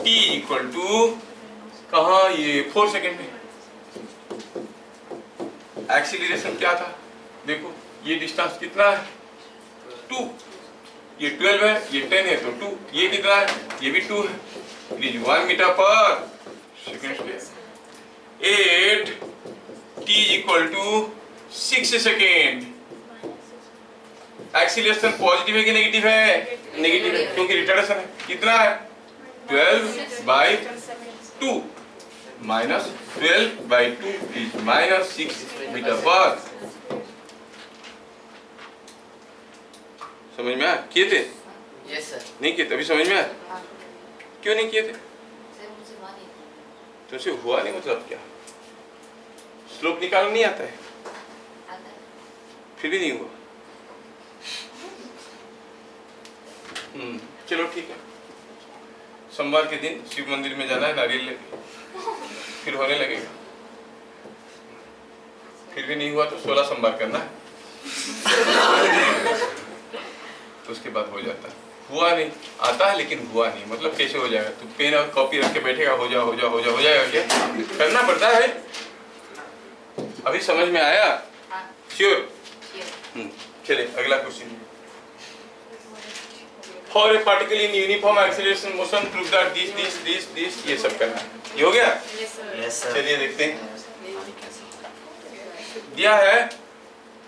t = कहाँ ये 4 सेकंड में। एक्सीलरेशन क्या था? देखो ये डिस्टेंस कितना है? 2, ये 12 है, ये 10 है तो 2, ये कितना है? ये भी 2 है, it is 1 metre per second square. 8 t = 6 second. Acceleration positive है कि नेगेटिव है? नेगेटिव है क्योंकि रिटार्डेशन है। कितना है? 12/2 माइनस 12/2 इज -6 मीटर पर। समझ में आया? किए थे? Yes sir. नहीं किए थे? अभी समझ में आया? क्यों नहीं किए थे? तुमसे हुआ नहीं मतलब क्या? स्लोप निकालना नहीं आता है? फिर भी नहीं हुआ। चलो ठीक है, सोमवार के दिन शिव मंदिर में जाना है, नारियल लेके, फिर होने लगेगा। फिर भी नहीं हुआ तो 16 सोमवार करना है तो उसके बाद हो जाता है। हुआ नहीं, आता है लेकिन हुआ नहीं, मतलब कैसे हो जाएगा? तो पेन और कॉपी रख के बैठेगा, हो जाएगा क्या? करना पड़ता है। अभी समझ में आया? श्योर? चलिए अगला question, for a particle in uniform acceleration motion prove that this ये सब करना है। ये हो गया? Yes sir. चलिए देखते हैं। दिया है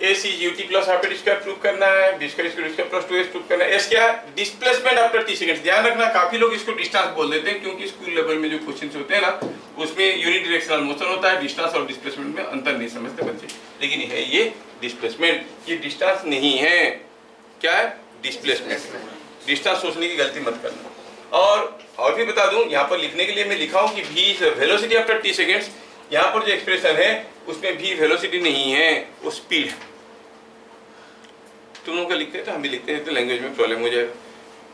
a c ut plus half at square prove करना है, b square plus 2s prove करना है। s क्या है? Displacement after t seconds. ध्यान रखना, काफी लोग इसको डिस्टेंस बोल देते हैं क्योंकि स्कूल लेवल में जो क्वेश्चंस होते हैं ना उसमें यूनिट डायरेक्शनल मोशन होता है, डिस्टेंस और डिस्प्लेसमेंट में अंतर नहीं समझते बच्चे, लेकिन है ये डिस्प्लेसमेंट, ये डिस्टेंस नहीं है। क्या है? डिस्प्लेसमेंट। डिस्टेंस सोचने की गलती मत करना। और भी बता दूं, यहाँ पर लिखने के लिए मैं लिखा हूँ कि v is velocity after t seconds. यहाँ पर जो एक्सप्रेशन है उसमें v वेलोसिटी नहीं है, वो स्पीड है। तुम लोग का लिखते हैं तो हम भी लिखते हैं तो लैंग्वेज में प्रॉब्लम हो जाएगा,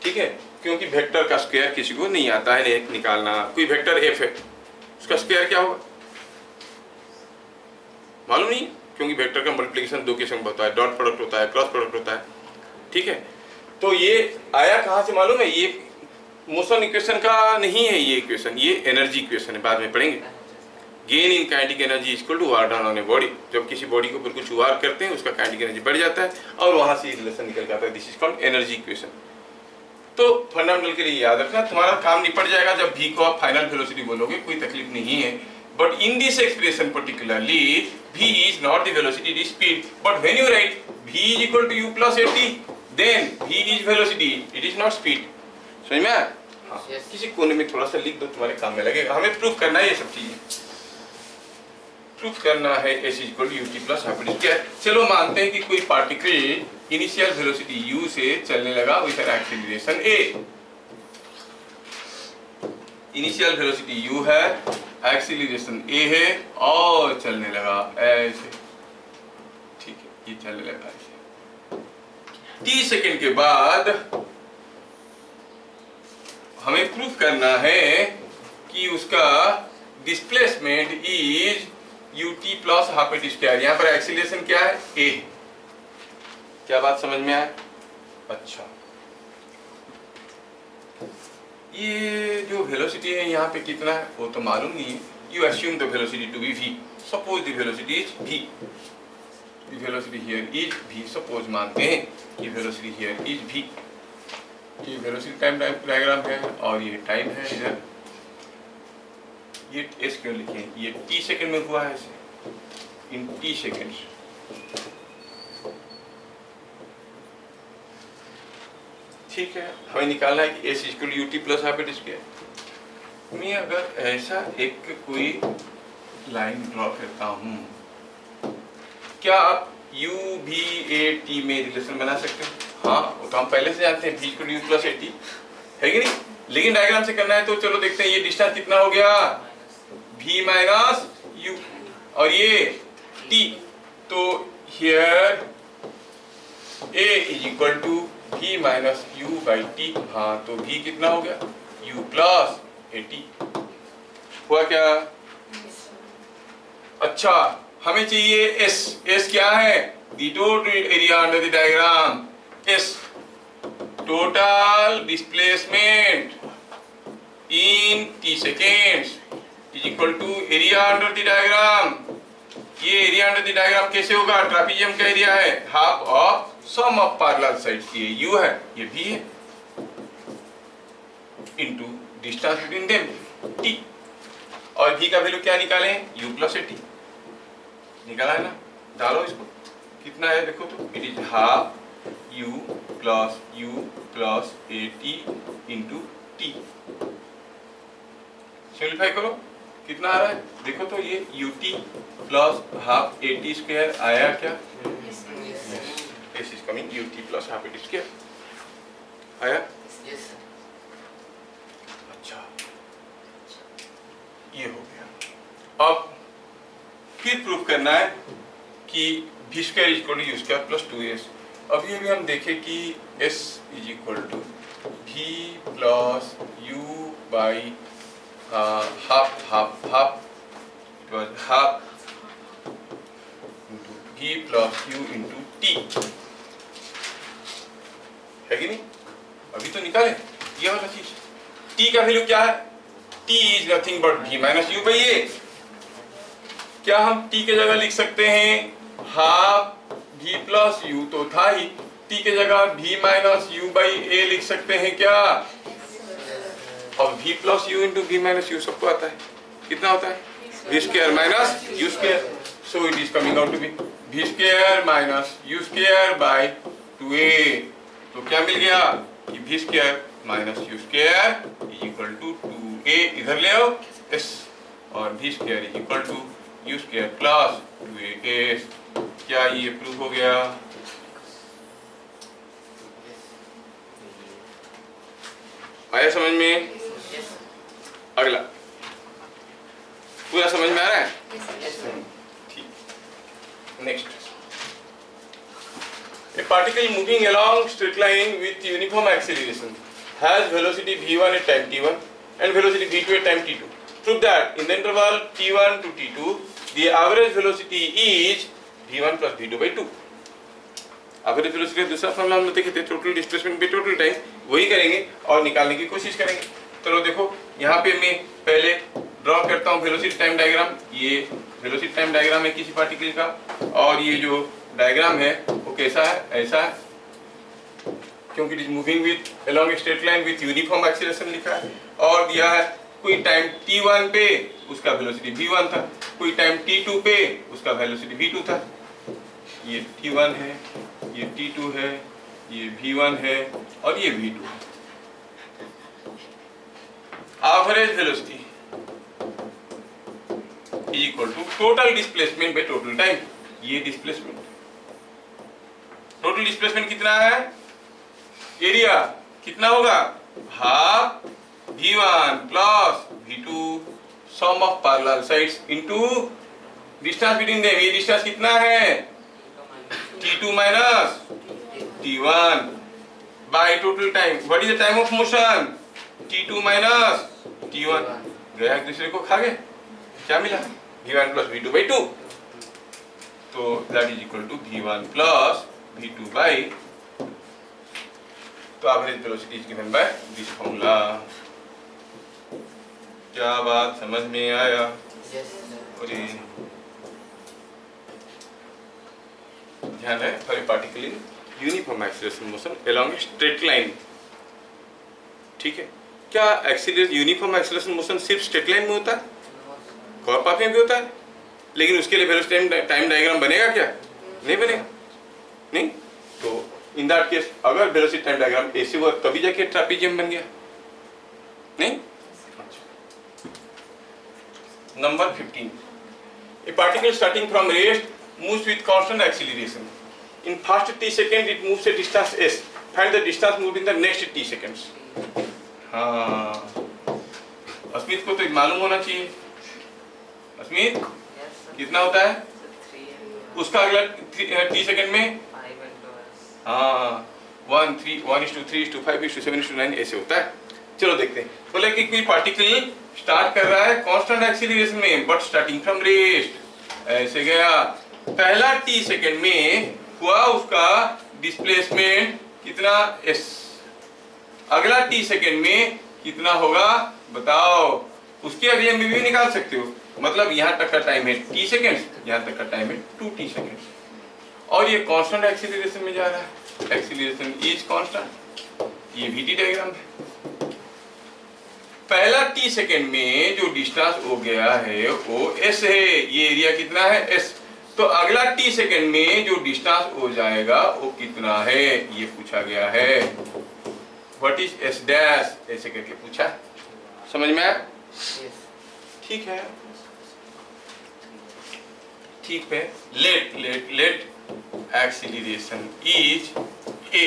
ठीक है? क्योंकि वेक्टर का स्क्वायर किसी को नहीं आता है निकालना। कोई वेक्टर f है, उसका स्क्वायर क्या होगा मालूम नहीं, क्योंकि वेक्टर का मल्टीप्लिकेशन दो किस्म का होता है, डॉट प्रोडक्ट होता है, क्रॉस प्रोडक्ट होता है, ठीक है? तो ये आया कहाँ से मालूम है? ये मोशन इक्वेशन का नहीं है, ये इक्वेशन, ये एनर्जी इक्वेशन है, बाद में पढ़ेंगे। Gain in kinetic energy equal to work done on a body. जब किसी बॉडी के ऊपर कुछ वर्क करते हैं उसका काइनेटिक एनर्जी बढ़ जाता है और वहां से रिलेशन निकल जाता है। This is called energy equation. तो फंडामेंटल के लिए याद रखना, तुम्हारा काम निपट जाएगा जब v को आप फाइनल वेलोसिटी बोलोगे, कोई तकलीफ नहीं है। But in this expression particularly v is not the velocity, it is speed. But when you write v is equal to u plus at, then v is velocity, it is not speed. समझ में आया? हाँ। Yes. किसी कोने में थोड़ा सा लिख दो, तुम्हारे काम में लगेगा। हमें प्रूफ करना है ये सब चीजें, प्रूफ करना है s is equal to ut plus half at square. चलो मानते हैं कि कोई पार्टिकल इनिशियल वेलोसिटी u से चलने लगा with an acceleration a। Initial velocity u है, एक्सीलरेशन a है और चलने लगा ऐसे, ठीक है? ये चलने लगा ऐसे। t सेकंड के बाद हमें प्रूफ करना है कि उसका displacement is ut plus half at square. यहाँ पर एक्सीलरेशन क्या है? a। क्या बात समझ में आया? अच्छा, ये जो वेलोसिटी है यहाँ पे कितना है वो तो मालूम नहीं है। You assume the velocity to be v। Suppose the velocity is v, the velocity here is v। Suppose मानते हैं कि वेलोसिटी हियर इज v। ये वेलोसिटी टाइम डायग्राम है और ये टाइम है इधर। ये s क्यों लिखे? ये t सेकंड में हुआ है ऐसे, इन t सेकंड्स। ठीक है, हमें निकालना है कि s equal to ut plus half at square. मैं अगर ऐसा एक कोई लाइन ड्रॉ करता हूँ, क्या आप u v a t में रिलेशन बना सकते हो? हाँ, वो तो हम पहले से जानते हैं, v equal to u plus a t है कि नहीं? लेकिन डायग्राम से करना है तो चलो देखते हैं। ये डिस्टेंस कितना हो गया? v माइनस u और ये t। तो here a is equal to v minus u by t। हाँ, तो v कितना हो गया? u plus a t। हुआ क्या? अच्छा, हमें चाहिए s। s क्या है? The total area under the diagram. s total displacement in t seconds is equal to area under the diagram. ये एरिया अंडर द डायग्राम कैसे होगा? ट्रापीजियम का एरिया है half of sum of parallel sides. ये u है, ये v है, into distance between them t। और v का वैल्यू क्या निकालें? u प्लस a t निकाला है ना? डालो इसको, कितना है देखो तो। It is half u plus a t into t। Simplify करो, कितना आ रहा है देखो तो। ये ut plus half a t square आया क्या? This is coming ut plus half a t square आया। Yes sir. अच्छा, ये हो गया। अब फिर प्रूफ करना है कि v square is equal to u square plus 2s। अब ये भी हम देखें कि s is equal to v plus u by half half half, it was half into v plus u into t, है कि नहीं? अभी तो निकाले ये वाला चीज। t का वैल्यू क्या है? t is nothing but v minus u by a। क्या हम t के जगह लिख सकते हैं हाफ v प्लस u तो था ही, t के जगह v minus u by a लिख सकते हैं क्या? अब v plus u into v minus u सबको आता है, कितना होता है? v square minus u square, so it is coming out to be v square minus u square by 2a। तो क्या मिल गया कि v square minus u square is equal to 2a, इधर ले आओ s, और v square is equal to u square plus 2as। क्या ये प्रूफ हो गया? आया समझ में? अगला पूरा समझ में आ रहा है? ठीक, next. A particle moving along straight line with uniform acceleration has velocity v1 at time t1 and velocity v2 at time t2. Prove that in the interval t1 to t2 the average velocity is v1 plus v2 by 2. Average velocity का दूसरा formula हम लोग देखे थे, total displacement by total time, वही करेंगे और निकालने की कोशिश करेंगे। चलो देखो यहाँ पे मैं पहले ड्रॉ करता हूँ वेलोसिटी टाइम डायग्राम। ये वेलोसिटी टाइम डायग्राम है किसी पार्टिकल का, और ये जो डायग्राम है वो कैसा है? ऐसा है, क्योंकि it is moving with along straight line with uniform acceleration लिखा है, और दिया है कोई टाइम t1 पे उसका वेलोसिटी v1 था, कोई टाइम t2 पे उसका वेलोसिटी v2 था। ये t1 है, ये t2 है, ये v1 है और ये v2 है। Average velocity is equal to total displacement by total time. ये डिस्प्लेसमेंट, टोटल डिस्प्लेसमेंट कितना है? एरिया कितना होगा? Half v1 plus v2 sum of parallel sides into distance between them. ये डिस्टेंस कितना है? t2 minus t1 by total time. What is the time of motion? t2 minus t1। गया एक दूसरे को खा गए, क्या मिला? v1 plus v2 by 2। तो that is equal to v1 plus v2 by, तो average velocity is given by this formula. क्या बात समझ में आया? और ध्यान है, for a particle in uniform acceleration motion along a straight line. ठीक है, क्या एक्सीलरेशन यूनिफॉर्म एक्सीलरेशन मोशन सिर्फ स्ट्रेट लाइन में होता है? कर्व पाथ में भी होता है, लेकिन उसके लिए वेलोसिटी टाइम डायग्राम बनेगा क्या? नहीं बनेगा, नहीं। तो इन दैट केस अगर वेलोसिटी टाइम डायग्राम ऐसे हुआ तभी जाके ट्रापेजियम बन गया, नहीं। Number 15, A particle starting from rest moves with constant acceleration. In first t second it moves a distance s. Find the distance moved in the next t seconds. हाँ, अस्मित को तो मालूम होना चाहिए। अस्मित कितना होता है उसका अगला t सेकंड में? हाँ, 1:3:5:7:9 ऐसे होता है। चलो देखते हैं। बोले कि कोई पार्टिकल स्टार्ट कर रहा है कांस्टेंट एक्सीलरेशन में, बट स्टार्टिंग फ्रॉम रेस्ट। ऐसे गया, पहला t सेकंड में हुआ उसका डिस्प्लेसमेंट कितना? s। अगला t सेकंड में कितना होगा बताओ? उसके अगले में भी निकाल सकते हो। मतलब यहाँ तक का टाइम है t सेकंड, यहाँ तक का टाइम है 2t सेकंड, और ये कांस्टेंट एक्सीलरेशन में जा रहा है। Acceleration is constant. ये vt डायग्राम है। पहला t सेकंड में जो डिस्टेंस हो गया है वो s है। ये एरिया कितना है? s। तो अगला t सेकंड में जो डिस्टेंस हो जाएगा वो कितना है ये पूछा गया है। व्हाट इज s डैश, ऐसे करके पूछा। समझ में आया? ठीक है, ठीक है। Let acceleration is a।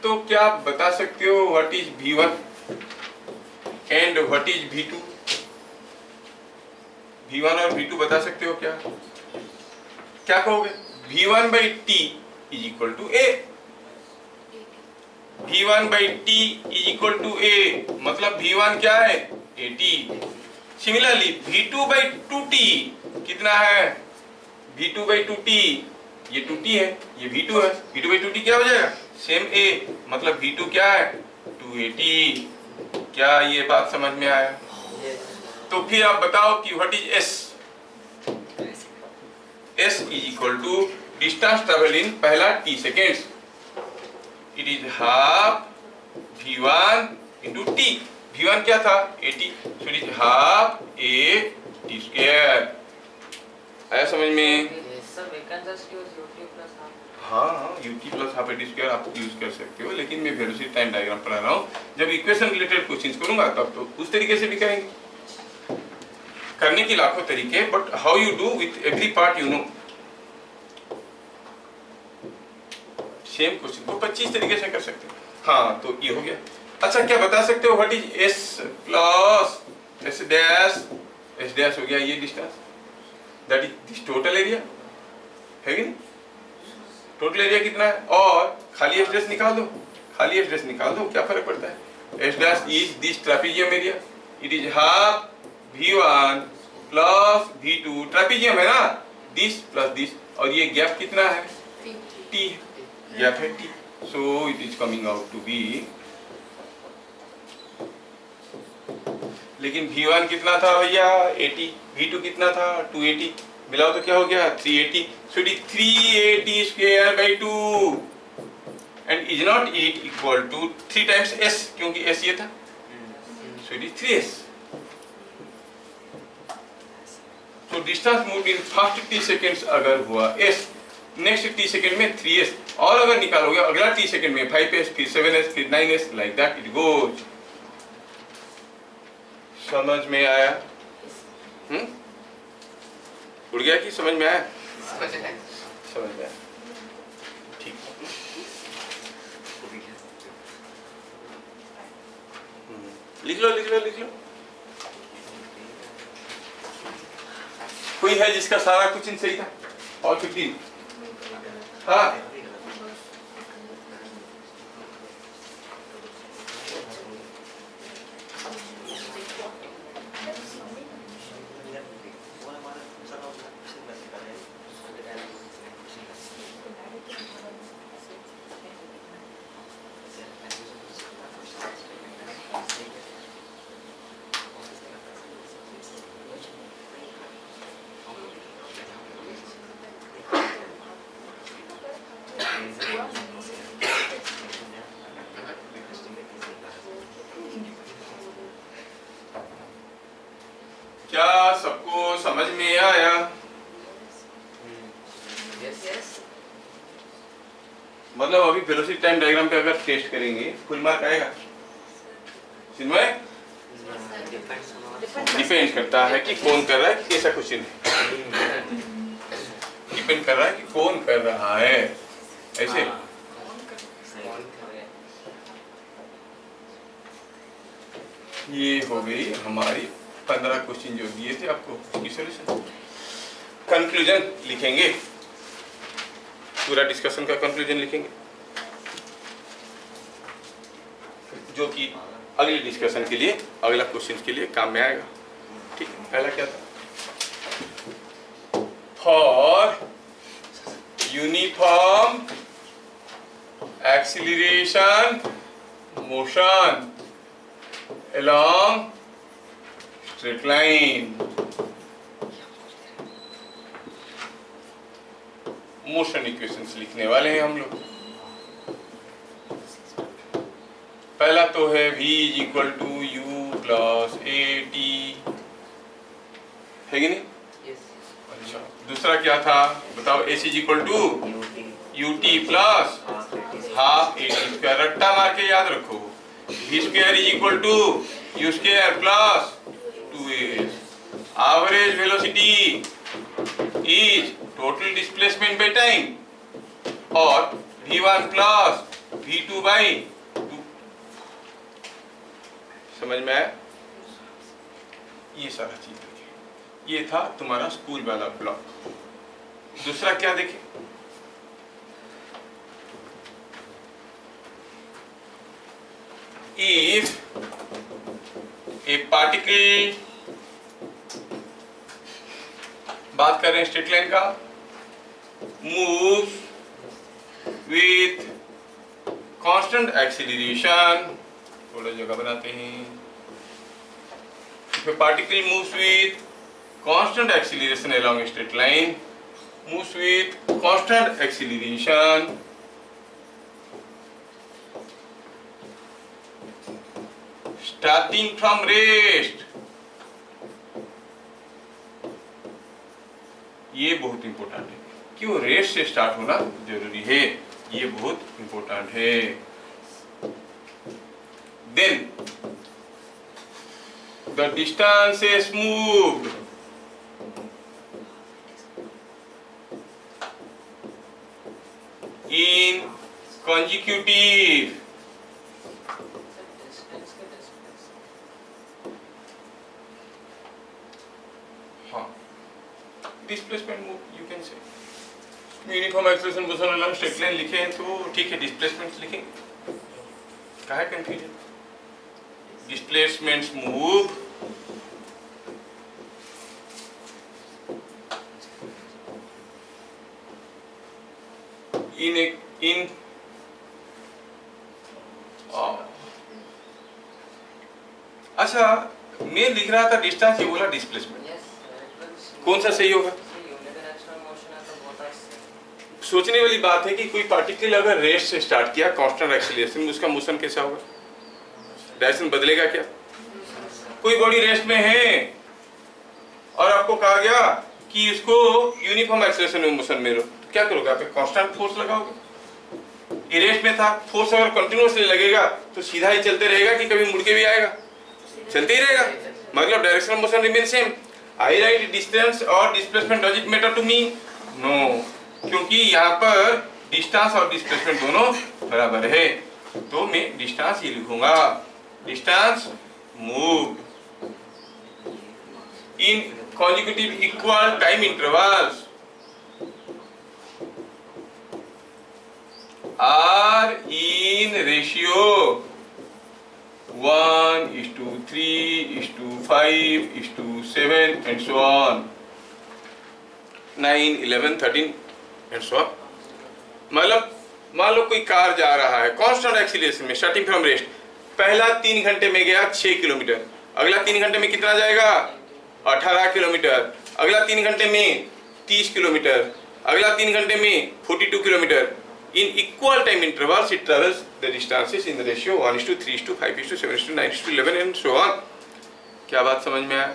तो क्या आप बता सकते हो what is v1 and what is v2? v1 और v2 बता सकते हो क्या? क्या कहोगे? v1 by t is equal to a। v1 by t is equal to a, मतलब v1 क्या है? at। Similarly v2 by 2t कितना है? v2 by 2t, ये 2t है, ये v2 है। v2 by 2t क्या हो जाएगा? सेम a, मतलब v2 क्या है? 2at। क्या ये बात समझ में आया? तो फिर आप बताओ कि what is s? s is equal to distance travel in पहला t seconds, it is half v1 into t। v1 क्या था 80, so it is half a t square. आया समझ में? Yes, sir. We can just use UT plus half. हाँ ut plus half a t square आप use कर सकते हो, लेकिन मैं वेलोसिटी टाइम डायग्राम पढ़ा रहा हूँ। जब इक्वेशन रिलेटेड क्वेश्चंस करूंगा तब तो उस तरीके से भी करेंगे। करने की लाखों तरीके, but how you do with every part you know. Same question को 25 तरीके से कर सकते हो। हाँ तो ये हो गया। अच्छा क्या बता सकते हो what is s plus s dash हो गया ये distance, that is this total area है कि नहीं? टोटल एरिया कितना है? और खाली एस डैश निकाल दो, खाली एस डैश निकाल दो, क्या फर्क पड़ता है? S dash is this trapezium area, it is half v1 plus v2, trapezium है ना, दिस प्लस दिस, और ये गैप कितना है? t, गैप है t, so it is coming out to be, लेकिन v1 कितना था भैया 80, v2 कितना था 280, मिलाओ तो क्या हो गया 380, so it is 380 square by 2 and is not it equal to 3 times s, क्योंकि s ये था, so it is 3s। so distance moved in first t seconds अगर हुआ s, नेक्स्ट t सेकंड में 3s, और अगर निकालोगे अगला t सेकंड में 5s, फिर 7s, फिर 9s, like that it goes। समझ में आया? उड़ गया कि समझ में आया? समझ में आया। समझ में आया, ठीक। लिख लो लिख लो लिख लो। कोई है जिसका सारा कुछ सही था? और 15? हाँ क्या सबको समझ में आया? Yes, yes. मतलब अभी वेलोसिटी टाइम डायग्राम पे अगर टेस्ट करेंगे फुल मार्क आएगा? चिन्मय डिपेंड करता है कि कौन कर रहा है, कैसा क्वेश्चन है, डिपेंड कर रहा है कि कौन कर रहा है। ऐसे ये हो गई हमारी 15 क्वेश्चन जो दिए थे आपको, उसकी सॉल्यूशन। कंक्लूजन लिखेंगे, पूरा डिस्कशन का कंक्लूजन लिखेंगे, जो कि अगले डिस्कशन के लिए, अगला क्वेश्चन के लिए काम में आएगा। ठीक, पहला क्या था? For uniform acceleration motion along straight line, motion equations लिखने वाले हैं हम लोग। पहला तो है v is equal to u plus a t, है कि नहीं? Yes. अच्छा, दूसरा क्या था बताओ? s is equal to u t plus half a t square, रट्टा मार के याद रखो। v square is equal to u square plus 2s. Average velocity is total displacement by time, और v1 plus v2 by 2। समझ में आया? ये सारा चीज ये था तुम्हारा स्कूल वाला ब्लॉक। दूसरा क्या देखें? If a particle, बात कर रहे हैं स्ट्रेट लाइन का, moves with constant acceleration, थोड़ा जगह बनाते हैं। If a particle moves with constant acceleration along a straight line, moves with constant acceleration starting from rest. ये बहुत इंपॉर्टेंट है कि वो रेस्ट से स्टार्ट होना जरूरी है, ये बहुत इंपॉर्टेंट है. Then the distance is moved in consecutive displacement move, you can say uniform acceleration motion along straight line लिखे हैं तो ठीक है, डिस्प्लेसमेंट लिखेंगे, कहाँ है कंफ्यूजन. डिस्प्लेसमेंट्स मूव इन अच्छा मैं लिख रहा था डिस्टेंस, ये बोला डिस्प्लेसमेंट, कौन सा सही होगा? सोचने वाली बात है कि कोई पार्टिकल अगर रेस्ट से स्टार्ट किया कांस्टेंट एक्सीलरेशन में, उसका मोशन कैसा होगा? डायरेक्शन बदलेगा क्या? कोई बॉडी रेस्ट में है और आपको कहा गया कि इसको यूनिफॉर्म एक्सीलरेशन में मोशन में लो, तो क्या करोगे? आप कांस्टेंट फोर्स लगाओगे. ये रेस्ट में था, फोर्स अगर कंटिन्यूअसली लगेगा तो सीधा ही चलते रहेगा कि कभी मुड़ के भी आएगा? चलते ही रहेगा, मतलब direction of motion remain same. I right distance और displacement does it matter to me? No, क्योंकि यहाँ पर डिस्टेंस और डिस्प्लेसमेंट दोनों बराबर है, तो मैं डिस्टेंस ही लिखूंगा. Distance move in consecutive equal time intervals are in ratio 1:3:5:7 and so on, 9, 11, 13 and so on. मतलब मान लो कोई कार जा रहा है कांस्टेंट एक्सीलरेशन में स्टार्टिंग फ्रॉम रेस्ट, पहला 3 घंटे में गया 6 किलोमीटर, अगला 3 घंटे में कितना जाएगा? 18 किलोमीटर, अगला 3 घंटे में 30 किलोमीटर, अगला 3 घंटे में 42 kilometre. In equal time intervals it travels the distances in the ratio 1:3:5:7:9:11 and so on. क्या बात समझ में आया?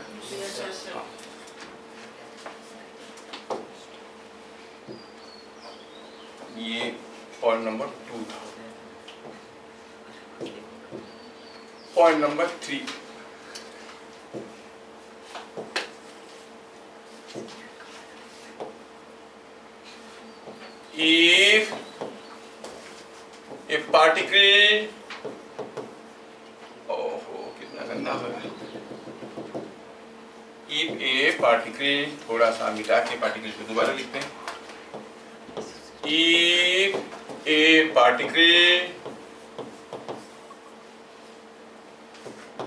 हाँ. ये पॉइंट नंबर 2 था. Point number 3, if a particle, कितना गंदा हो रहा है. if a particle, थोड़ा सा मिटा के पार्टिकल को दोबारा लिखते हैं. if a particle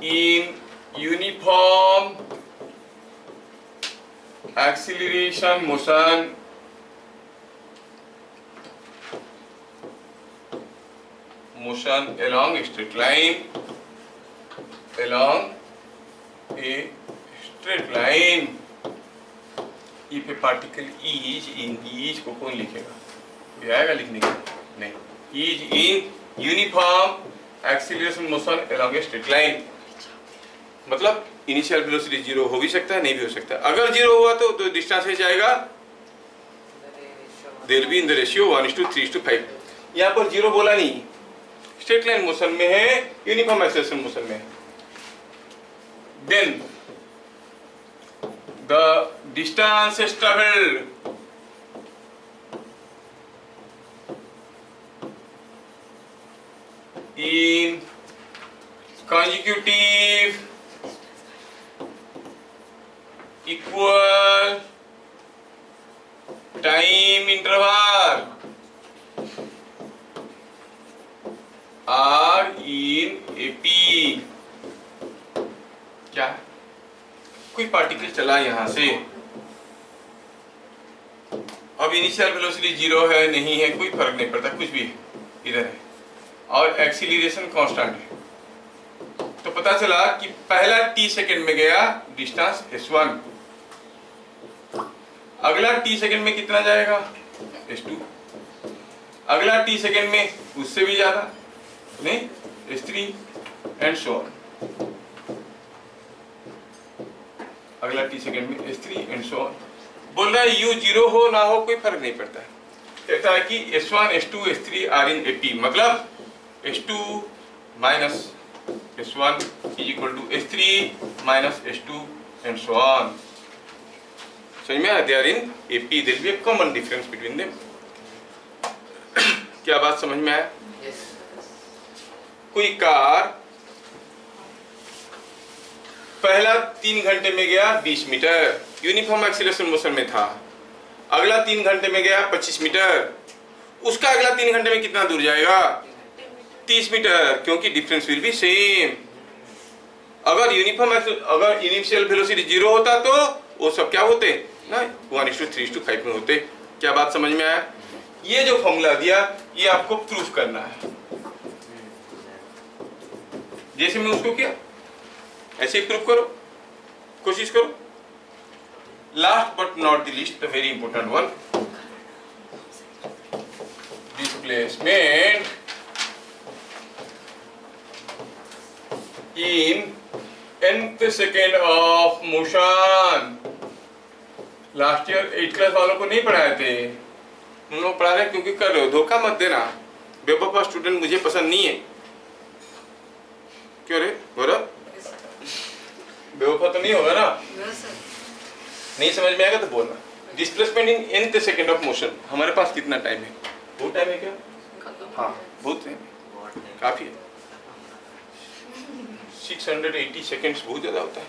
in uniform acceleration motion along a straight line, if a particle is in, is को कौन लिखेगा? ये आएगा लिखने के? नहीं. is in uniform acceleration motion along a straight line, मतलब इनिशियल वेलोसिटी 0 हो भी सकता है, नहीं भी हो सकता. अगर 0 हुआ तो डिस्टेंस है जाएगा, there will be in the ratio 1:3:5. यहाँ पर 0 बोला नहीं, स्ट्रेट लाइन मोशन में है, यूनिफॉर्म एक्सेलरेशन मोशन में है. Then the distance travelled in consecutive equal time interval are in AP. क्या? कोई पार्टिकल चला यहां से, अब इनिशियल वेलोसिटी 0 है नहीं है कोई फर्क नहीं पड़ता, कुछ भी है, इधर है, और एक्सीलरेशन कांस्टेंट है. तो पता चला कि पहला t सेकंड में गया डिस्टेंस s1, अगला t सेकंड में कितना जाएगा, s2, अगला t सेकंड में उससे भी ज्यादा, नहीं, s3 एंड सो ऑन, अगला t सेकंड में s3 एंड सो ऑन। बोल रहा है u 0 हो ना हो कोई फर्क नहीं पड़ता है, कहता है कि s1 s2 s3 are in AP, मतलब s2 minus s1 is equal to s3 minus s2 and so on. समझ में आया? They are in AP, there be a common difference between them. क्या बात समझ में आया? Yes. कोई कार पहला 3 घंटे में गया 20 मीटर, यूनिफॉर्म एक्सीलरेशन मोशन में था, अगला 3 घंटे में गया 25 मीटर, उसका अगला 3 घंटे में कितना दूर जाएगा, 30 मीटर, क्योंकि डिफरेंस विल बी सेम। अगर इनिशियल वेलोसिटी 0 होता तो वो सब क्या होते ना, 1:3:5 में होते। क्या बात समझ में आया? ये जो फॉर्मूला दिया ये आपको प्रूफ करना है, जैसे मैं उसको किया ऐसे ही प्रूफ करो, कोशिश करो। Last but not the least, the very important one, displacement in nth second of motion. Last year 8th class वालों को नहीं पढ़ाए थे, उन लोग पढ़ा रहे क्योंकि कर रहे हो। धोखा मत देना, बेवफा स्टूडेंट मुझे पसंद नहीं है। क्यों रे गौरव, बेवफा तो नहीं होगा ना? Yes, sir. नहीं समझ में आएगा तो बोलना। Displacement in nth second of motion, हमारे पास कितना टाइम है? बहुत टाइम है क्या? हाँ बहुत है, काफी है। 680 सेकेंड्स बहुत ज्यादा होता है।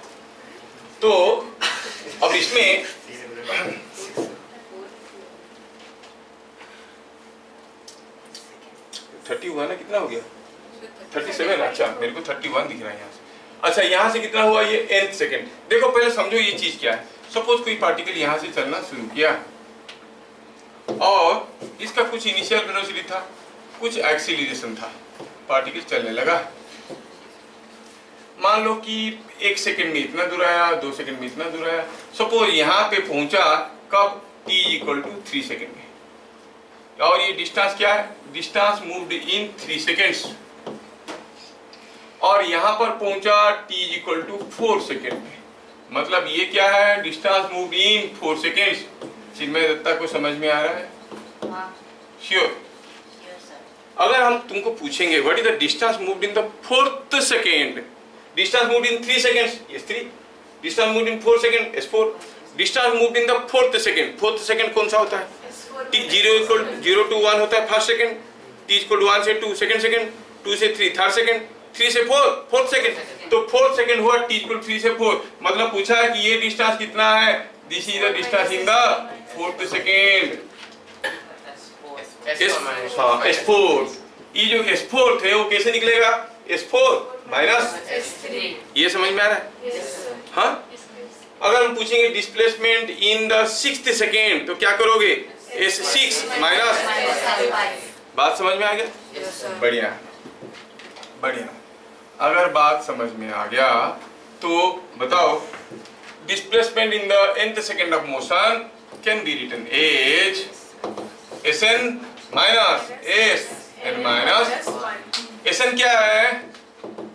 तो अब इसमें 30 हुआ ना, कितना हो गया? 37। अच्छा मेरे को 31 दिख रहा है यहाँ से। अच्छा यहाँ से कितना हुआ ये nth सेकेंड। देखो पहले समझो ये चीज क्या है। सपोज कोई पार्टिकल यहाँ से चलना शुरू किया और इसका कुछ इनिशियल वेलोसिटी था, कुछ एक्सीलरेशन था, पार्टिकल चलने लगा। मान लो कि 1 सेकेंड में इतना दूर आया, 2 सेकेंड में इतना दूर आया। सपोज यहाँ पे पहुंचा कब, t इक्वल टू 3 सेकेंड में, और ये डिस्टेंस क्या है, डिस्टेंस मूव्ड इन 3 सेकेंड्स, और यहाँ पर पहुंचा t इक्वल टू 4 सेकेंड में। मतलब ये क्या है, डिस्टेंस मूव्ड इन 4 सेकेंड्स। चिन्मय दत्ता को समझ में आ रहा है? श्योर? अगर हम तुमको पूछेंगे what is the distance moved in the 4th second, distance moved in 3 seconds s3, distance moved in 4 second s4, distance moved in the 4th second. 4th second कौन सा होता है? t 0 to 1 होता है first second, t equal to 1 से 2 second second, 2 से 3 third second, 3 से 4 fourth second. तो 4th सेकेंड हुआ t इक्वल 3 से 4। मतलब पूछा है कि ये डिस्टेंस कितना है, this is the distance in the 4th second. S4, ये जो S4 थे वो कैसे निकलेगा, S4 माइनस S3. ये समझ में आ रहा है? Yes, sir. हाँ? Yes, please. अगर हम पूछेंगे displacement in the 6th second तो क्या करोगे, S6 माइनस। बात समझ में आ गया? Yes, sir. बढ़िया बढ़िया। अगर बात समझ में आ गया तो बताओ, displacement in the nth second of motion can be written as Sn minus Sn minus. Sn क्या है,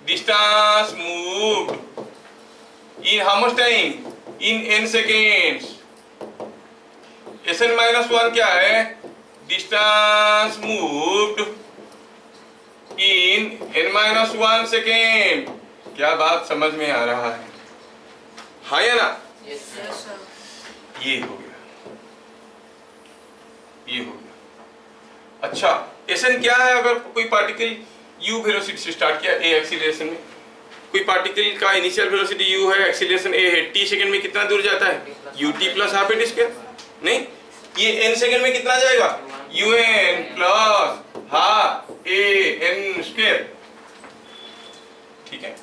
distance moved in how much time, in n seconds. Sn minus 1 क्या है, distance moved in n minus 1 second. क्या बात समझ में आ रहा है? हाँ या ना? Yes, sir. ये हो गया, ये हो गया। अच्छा Sn क्या है, अगर कोई पार्टिकल u वेलोसिटी से स्टार्ट किया a एक्सीलरेशन में, कोई पार्टिकल का इनिशियल वेलोसिटी u है, एक्सीलरेशन a है, t सेकंड में कितना दूर जाता है, ut plus half a square. नहीं, ये n सेकंड में कितना जाएगा, un plus half a n square. ठीक है,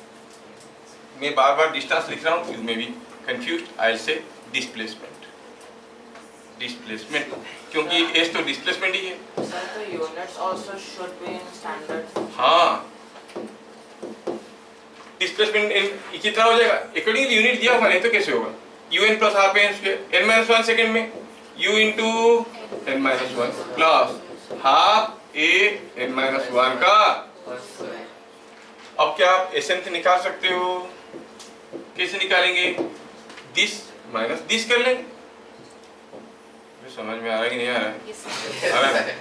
मैं बार बार डिस्टेंस लिख रहा हूँ, you may be confused, I will say displacement. Displacement क्योंकि s तो डिस्प्लेसमेंट ही है। Sir, the units also should be in standard. हाँ, डिस्प्लेसमेंट कितना हो जाएगा, अकॉर्डिंगली यूनिट दिया होगा, नहीं तो कैसे होगा। un plus half a square n minus 1 second में u into n minus 1 plus half a n minus 1 का। अब क्या आप एसेंथ निकाल सकते हो? कैसे निकालेंगे? दिस माइनस दिस कर लेंगे। समझ में आ रहा है कि नहीं आ रहा है? आ रहा है।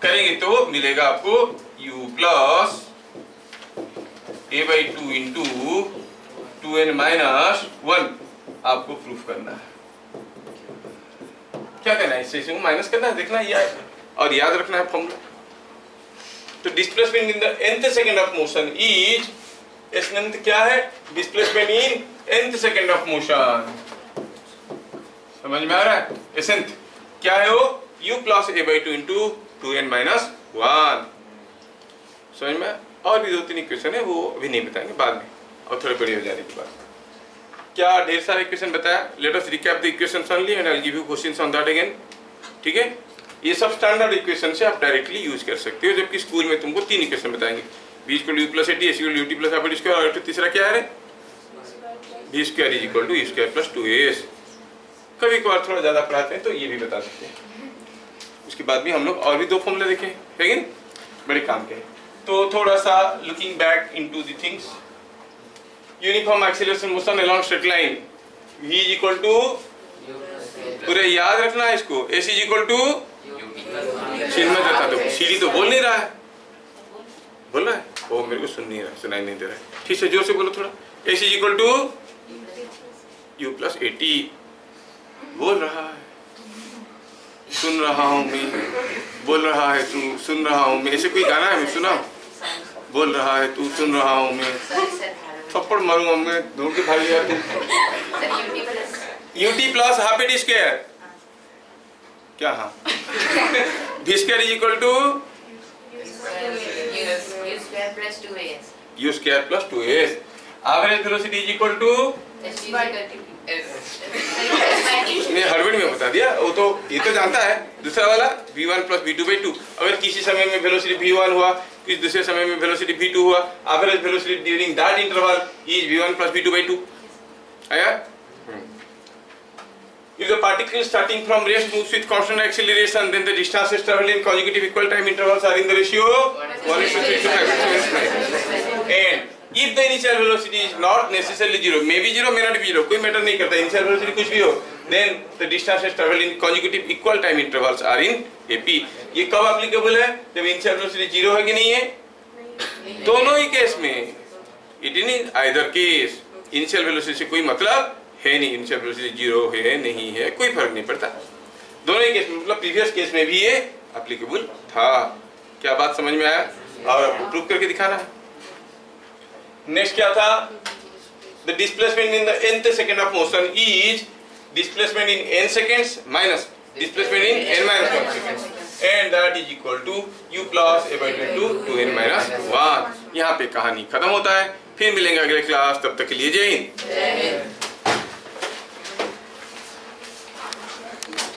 करेंगे तो मिलेगा आपको u plus a by 2 into 2n minus 1। आपको प्रूफ करना है। क्या करना है? इससे माइनस करना है, देखना है और याद रखना है फॉर्मूला। तो displacement in the nth second of motion is, एसेंट क्या है? Displacement in nth second of motion. समझ में आ रहा है? एसेंट क्या है वो? u plus a by 2 into 2n minus 1। समझ में? और भी 2-3 इक्वेशन है, वो अभी नहीं बताएंगे, बाद में और थोड़े बड़े हो जाने के बाद। क्या ढेर सारे इक्वेशन बताया? Let us recap the equations only and I will give you questions on that again. ठीक है? ये सब स्टैंडर्ड इक्वेशन से आप डायरेक्टली यूज कर सकते हो, जबकि स्कूल में तुमको 3 इक्वेशन बताएंगे। v equal to u plus 80, s equal to ut plus half a square, और तीसरा क्या है? v square is equal to u square plus 2as। कभी कभार थोड़ा ज्यादा पढ़ाते हैं तो ये भी बता सकते हैं। उसके बाद भी हम लोग और भी 2 फॉर्मूले देखें, लेकिन बड़े काम के। तो थोड़ा सा looking back into the things. Uniform acceleration motion along straight line, v is equal to, पूरे याद रखना है इसको, s इज इक्वल टू, चिन्ह में देता तो सीढ़ी तो बोल नहीं रहा है, बोल रहा है वो मेरे को सुन नहीं रहा, सुनाई नहीं दे रहा है। ठीक है, जोर से बोलो थोड़ा। s is equal to u plus 80। बोल रहा है, सुन रहा हूँ मैं, बोल रहा है तू, सुन रहा हूँ मैं। ऐसे कोई गाना है मैं सुनाऊं? बोल रहा है तू, सुन रहा हूँ मैं, थप्पड़ मारूंगा मैं, दौड़ के भाग गया तू। ut plus half a square क्या? हाँ, v square is equal to u square plus 2as। Average velocity is equal to, मैं हड़बड़ी में बता दिया, वो तो ये तो जानता है। दूसरा वाला v1 प्लस v2 बाई 2। अगर किसी समय में वेलोसिटी v1 हुआ, किसी दूसरे समय में वेलोसिटी v2 हुआ, average velocity during that interval is v1 plus v2 by 2। आया? If the particle starting from rest moves with constant acceleration, then the distances traveled in consecutive equal time intervals are in the ratio 1:3 and if the initial velocity is not necessarily 0, may be 0, may not be 0, कोई matter नहीं करता, initial velocity कुछ भी हो, then the distances traveled in consecutive equal time intervals are in AP। ये कब applicable है? जब initial velocity 0 है कि नहीं है? दोनों ही केस में, it in either case, initial velocity से कोई मतलब है नहीं, इनिशियल वेलोसिटी 0 है नहीं है, कोई फर्क नहीं पड़ता। दोनों ही केस में, मतलब प्रीवियस केस में भी ये एप्लीकेबल था। क्या बात समझ में आया? और प्रूव करके दिखाना है। नेक्स्ट क्या था? The displacement in the nth second of motion is displacement in n seconds minus displacement in n minus 1 seconds and that is equal to u plus a by 2 2n minus 1। यहाँ पे कहानी खत्म होता है। फिर मिलेंगे अगले क्लास, तब तक के लिए जय हिंद।